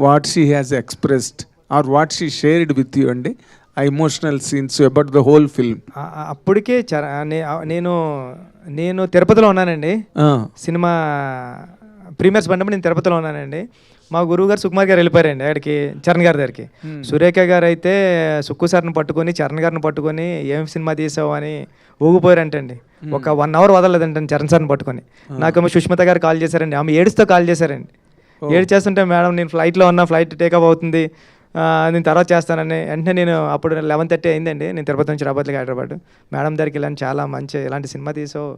what she has expressed are what she shared with you అండి, ఆ emotional scenes about the whole film? అప్పటికే నేను తిరుపతిలో ఉన్నానండి. సినిమా ప్రీమియర్స్ పడినప్పుడు నేను తిరుపతిలో ఉన్నానండి. మా గురువు గారు సుకుమార్ గారు వెళ్ళిపోయారండి అక్కడికి, చరణ్ గారి దగ్గరికి. సురేఖ గారు అయితే సుక్కు సార్ని పట్టుకొని చరణ్ గారిని పట్టుకొని ఏం సినిమా తీసావు అని ఊగిపోయారంటండి. ఒక 1 hour వదలలేదంటండి చరణ్ సార్ని పట్టుకొని. నాకేమో సుష్మిత గారు కాల్ చేశారండి, ఆమె ఏడుస్తూ కాల్ చేశారండి. ఏడు చేస్తుంటే మేడం నేను ఫ్లైట్లో ఉన్నా, ఫ్లైట్ టేకప్ అవుతుంది, నేను తర్వాత చేస్తానని. వెంటనే నేను అప్పుడు 11:30 అయిందండి, నేను తిరుపతి నుంచి రాబోతులకి హైదరాబాద్. మేడం దగ్గరికి వెళ్ళాను, చాలా మంచి ఇలాంటి సినిమా తీసావు,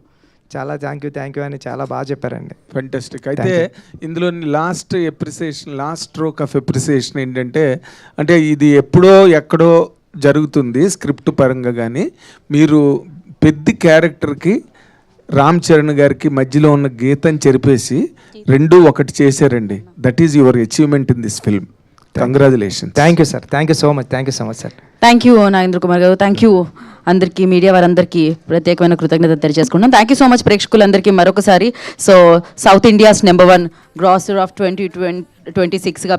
చాలా థ్యాంక్ యూ అని చాలా బాగా చెప్పారండి. ఫెంటాస్టిక్. అయితే ఇందులో లాస్ట్ స్ట్రోక్ ఆఫ్ ఎప్రిసియేషన్ ఏంటంటే, అంటే ఇది ఎప్పుడో ఎక్కడో జరుగుతుంది స్క్రిప్ట్ పరంగా, కానీ మీరు పెద్ద క్యారెక్టర్కి రామ్ చరణ్ గారికి మధ్యలో ఉన్న గీతని చెరిపేసి రెండూ ఒకటి చేశారండి. That is your achievement in this film. Congratulation. Thank you sir, thank you so much sir. Thank you Nagendra Kumar garu, thank you అందరికీ, మీడియా వారందరికీ ప్రత్యేకమైన కృతజ్ఞత తెలియజేసుకుంటాం. థ్యాంక్ యూ సో మచ్ ప్రేక్షకులందరికీ మరొకసారి. So south India's #1 grosser of 2026గా